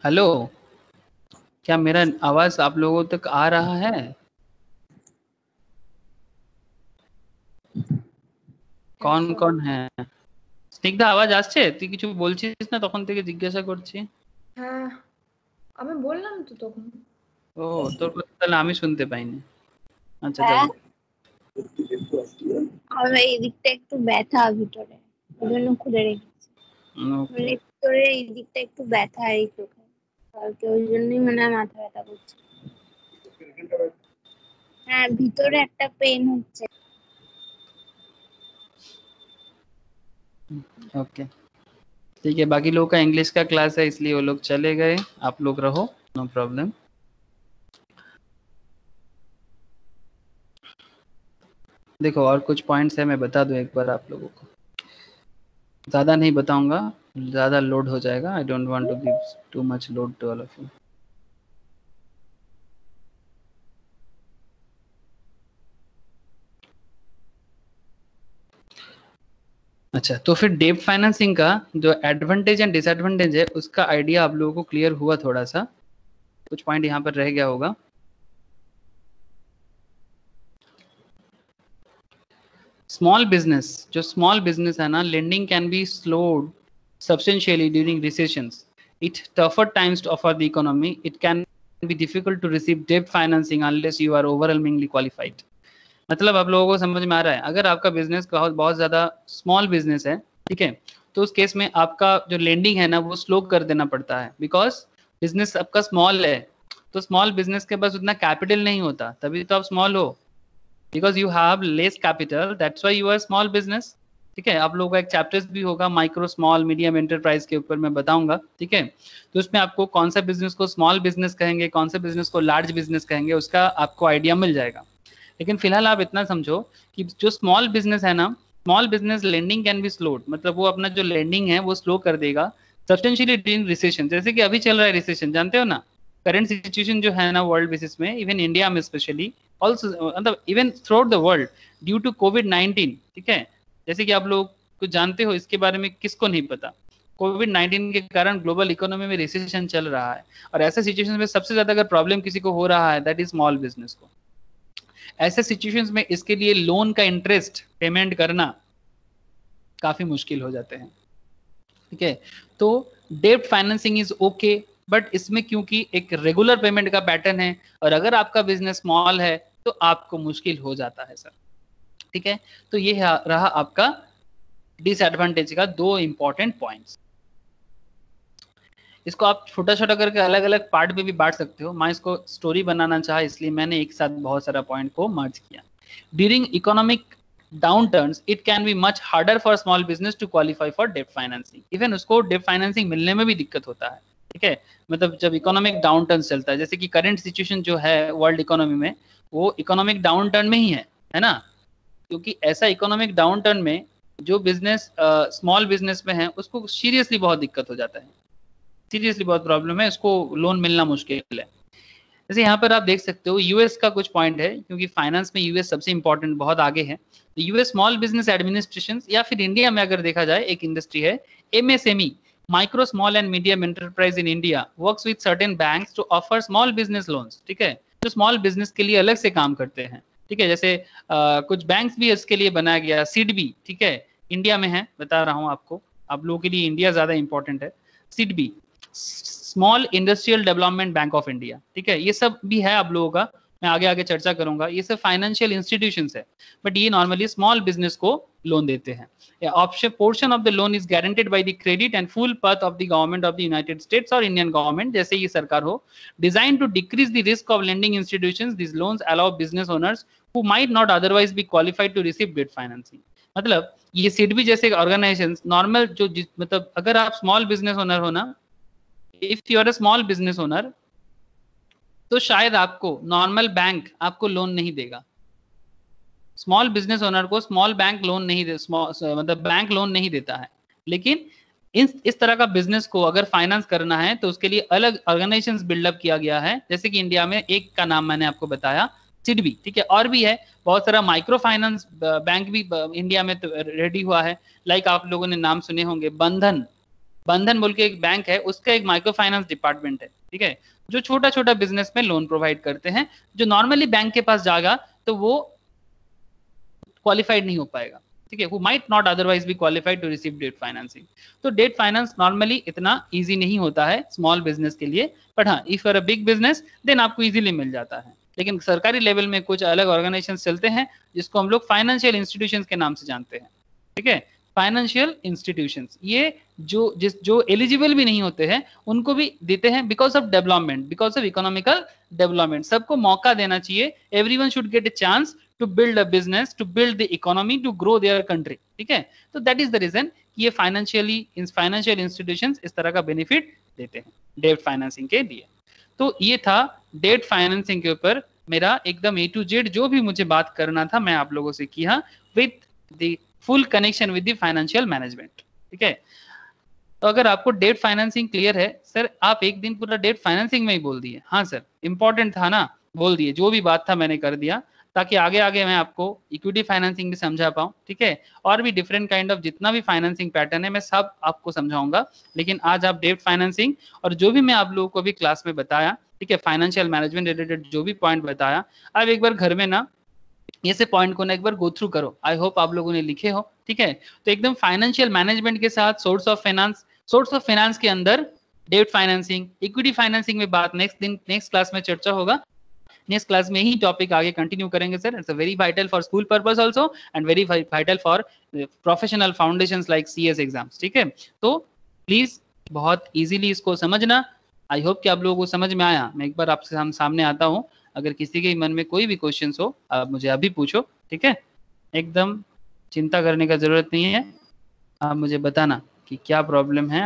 हेलो, क्या मेरा आवाज आप लोगों तक आ रहा है? কোন কোন হ্যাঁ, স্নিগ্ধা আওয়াজ আসছে? তুই কিছু বলছিস না, তখন থেকে জিজ্ঞাসা করছি। হ্যাঁ, আমি বললাম তো তখন। ও, তোর কথা তাহলে আমি শুনতে পাইনি। আচ্ছা হ্যাঁ, যাক। আমার এই দিকটা একটু ব্যথা ভিতরে, ওই জন্য খুলে রেখেছি। ওকে। মানে ভিতরে এই দিকটা একটু ব্যথা এই চোখে, কালকে ওই জন্যই মানে মাথা ব্যথা করছে। হ্যাঁ, ভিতরে একটা পেন হচ্ছে। ओके ठीक है, बाकी लोगों का इंग्लिश का क्लास है इसलिए वो लोग चले गए, आप लोग रहो, नो प्रॉब्लम। देखो और कुछ पॉइंट्स है, मैं बता दूं एक बार आप लोगों को, ज़्यादा नहीं बताऊंगा, ज़्यादा लोड हो जाएगा। I don't want to give too much load to all of you. अच्छा, तो फिर डेब्ट फाइनेंसिंग का जो एडवांटेज एंड डिसएडवांटेज है उसका आइडिया आप लोगों को क्लियर हुआ, थोड़ा सा कुछ पॉइंट यहाँ पर रह गया होगा। स्मॉल बिजनेस, जो स्मॉल बिजनेस है ना, lending can be slowed substantially during recessions. It tougher times to offer the economy. It can be difficult to receive debt financing unless you are overwhelmingly qualified. मतलब आप लोगों को समझ में आ रहा है? अगर आपका बिजनेस बहुत ज्यादा स्मॉल बिजनेस है, ठीक है, तो उस केस में आपका जो लेंडिंग है ना वो स्लो कर देना पड़ता है, बिकॉज बिजनेस आपका स्मॉल है। तो स्मॉल बिजनेस के पास उतना कैपिटल नहीं होता, तभी तो आप स्मॉल हो, because you have less capital, that's why you are small business. ठीक है, आप लोगों का एक चैप्टर्स भी होगा माइक्रो स्मॉल मीडियम एंटरप्राइज के ऊपर, मैं बताऊंगा, ठीक है। तो उसमें आपको कौन सा बिजनेस को स्मॉल बिजनेस कहेंगे, कौन सा बिजनेस को लार्ज बिजनेस कहेंगे, उसका आपको आइडिया मिल जाएगा। लेकिन फिलहाल आप इतना समझो कि जो स्मॉल बिजनेस है ना, small business lending can be slowed, मतलब वो अपना जो लेंडिंग है वो स्लो कर देगा सब्सटेंशियली ड्यूरिंग रिसेशन। जैसे कि अभी चल रहा है रिसेशन, जानते हो ना, करंट सिचुएशन जो है ना वर्ल्ड बेसिस में, इवन इंडिया में स्पेशली, ऑल्सो मतलब even throughout the world due to कोविड-19, ठीक है। जैसे कि आप लोग को जानते हो, इसके बारे में किसको नहीं पता, कोविड-19 के कारण ग्लोबल इकोनॉमी में रिसेशन चल रहा है, और ऐसे सिचुएशन में सबसे ज्यादा अगर प्रॉब्लम किसी को हो रहा है दैट इज स्मॉल बिजनेस को। ऐसे सिचुएशंस में इसके लिए लोन का इंटरेस्ट पेमेंट करना काफी मुश्किल हो जाते हैं, ठीक है। तो डेब्ट फाइनेंसिंग इज ओके, बट इसमें क्योंकि एक रेगुलर पेमेंट का पैटर्न है, और अगर आपका बिजनेस स्मॉल है तो आपको मुश्किल हो जाता है सर, ठीक है। तो ये रहा आपका डिसएडवांटेज का दो इंपॉर्टेंट पॉइंट्स। इसको आप छोटा छोटा करके अलग अलग पार्ट में भी बांट सकते हो, मैं इसको स्टोरी बनाना चाहा इसलिए मैंने एक साथ बहुत सारा पॉइंट को मर्ज किया। During economic downturns it can be much harder for small business to qualify for डेब्ट फाइनेंसिंग, इवन उसको डेब्ट फाइनेंसिंग मिलने में भी दिक्कत होता है, ठीक है। मतलब जब इकोनॉमिक डाउनटर्न चलता है, जैसे कि करंट सिचुएशन जो है वर्ल्ड इकोनॉमी में, वो इकोनॉमिक डाउनटर्न में ही है ना, क्योंकि ऐसा इकोनॉमिक डाउनटर्न में जो बिजनेस स्मॉल बिजनेस में है उसको सीरियसली बहुत दिक्कत हो जाता है, सीरियसली बहुत प्रॉब्लम है, इसको लोन मिलना मुश्किल है। जैसे यहाँ पर आप देख सकते हो यूएस का कुछ पॉइंट है, क्योंकि फाइनेंस में यूएस सबसे इंपॉर्टेंट, बहुत आगे है। यूएस स्मॉल बिजनेस एडमिनिस्ट्रेशन, या फिर इंडिया में अगर देखा जाए एक इंडस्ट्री है MSME, micro small and medium enterprise in India works with certain banks to offer small business loans, ठीक है, जो स्मॉल बिजनेस के लिए अलग से काम करते हैं, ठीक है। जैसे कुछ बैंक्स भी इसके लिए बनाया गया, सिडबी, ठीक है, इंडिया में है, बता रहा हूँ आपको, आप लोगों के लिए इंडिया ज्यादा इंपॉर्टेंट है। SIDBI, small industrial development bank of India, ठीक है, ये सब भी है आप लोगों का, मैं आगे आगे चर्चा करूंगा। ये सब फाइनेंशियल इंस्टीट्यूशंस है, बट ये नॉर्मली स्मॉल बिजनेस को लोन देते हैं। Option portion of the loan is guaranteed by the credit and full path of the government of the United States और इंडियन गवर्नमेंट, जैसे ये सरकार हो। Design to decrease the risk of lending institutions, this loans allow business owners who might not otherwise be qualified to receive debt financing. मतलब ये सिडबी जैसे organisation normal जो मतलब अगर आप स्मॉल बिजनेस ओनर हो ना, if you are a small business owner, तो शायद आपको नॉर्मल बैंक आपको लोन नहीं देगा। स्मॉल बिजनेस ओनर को स्मॉल बैंक लोन नहीं दे, मतलब बैंक लोन नहीं देता है। लेकिन इस तरह का बिजनेस को अगर फाइनेंस करना है तो उसके लिए अलग ऑर्गेनाइजेशंस बिल्डअप किया गया है, जैसे कि इंडिया में एक का नाम मैंने आपको बताया, सिडबी, ठीक है, और भी है बहुत सारा माइक्रो फाइनेंस बैंक भी इंडिया में तो रेडी हुआ है। लाइक आप लोगों ने नाम सुने होंगे बंधन, बंधन बोल के एक बैंक है, उसका एक माइक्रो फाइनेंस डिपार्टमेंट है, ठीक है, जो छोटा छोटा बिजनेस में लोन प्रोवाइड करते हैं, जो नॉर्मली बैंक के पास जाएगा तो वो क्वालिफाइड नहीं हो पाएगा, ठीक है, who might not otherwise be qualified to receive debt financing। तो डेट फाइनेंस नॉर्मली इतना इजी नहीं होता है स्मॉल बिजनेस के लिए, बट हाँ if you are a big business then आपको इजीली मिल जाता है। लेकिन सरकारी लेवल में कुछ अलग ऑर्गेनाइजेशन चलते हैं जिसको हम लोग फाइनेंशियल इंस्टीट्यूशंस के नाम से जानते हैं, ठीक है, फाइनेंशियल इंस्टीट्यूशंस। ये जो एलिजिबल भी नहीं होते हैं उनको भी देते हैं because of development, because of economical development. सबको मौका देना चाहिए, everyone should get a chance to build a business, to build the economy, to grow their country, ठीक है। तो दैट इज द रीजन कि ये फाइनेंशियल इंस्टीट्यूशंस इस तरह का बेनिफिट देते हैं डेट फाइनेंसिंग के लिए। तो ये था डेट फाइनेंसिंग के ऊपर मेरा एकदम A to Z जो भी मुझे बात करना था मैं आप लोगों से किया with the full connection with the financial management, ठीक है। तो अगर आपको डेट फाइनेंसिंग क्लियर है, सर आप एक दिन पूरा डेट फाइनेंसिंग में ही बोल दिए, हाँ सर इंपॉर्टेंट था ना, बोल दिए, जो भी बात था मैंने कर दिया, ताकि आगे आगे मैं आपको इक्विटी फाइनेंसिंग भी समझा पाऊँ, ठीक है, और भी डिफरेंट काइंड ऑफ जितना भी फाइनेंसिंग पैटर्न है मैं सब आपको समझाऊंगा। लेकिन आज आप डेट फाइनेंसिंग और जो भी मैं आप लोगों को भी क्लास में बताया, ठीक है, फाइनेंशियल मैनेजमेंट रिलेटेड जो भी पॉइंट बताया, आप एक बार घर में ना ये से पॉइंट को ना एक बार गो थ्रू करो। आई होप आप लोगों ने लिखे हो, ठीक है। तो एकदम फाइनेंशियल मैनेजमेंट के साथ सोर्स ऑफ फाइनेंस के अंदर डेट फाइनेंसिंग, इक्विटी फाइनेंसिंग में बात नेक्स्ट क्लास में चर्चा होगा। नेक्स्ट क्लास में ही टॉपिक आगे कंटिन्यू करेंगे sir. It's very vital for school purpose also and very vital for professional foundations like CS exams, ठीक है। तो प्लीज बहुत इजीली इसको समझना। आई होप कि आप लोगों को समझ में आया। मैं एक बार आपसे सामने आता हूँ, अगर किसी के मन में कोई भी क्वेश्चन हो आप मुझे अभी पूछो, ठीक है, एकदम चिंता करने का जरूरत नहीं है, आप मुझे बताना कि क्या प्रॉब्लम है।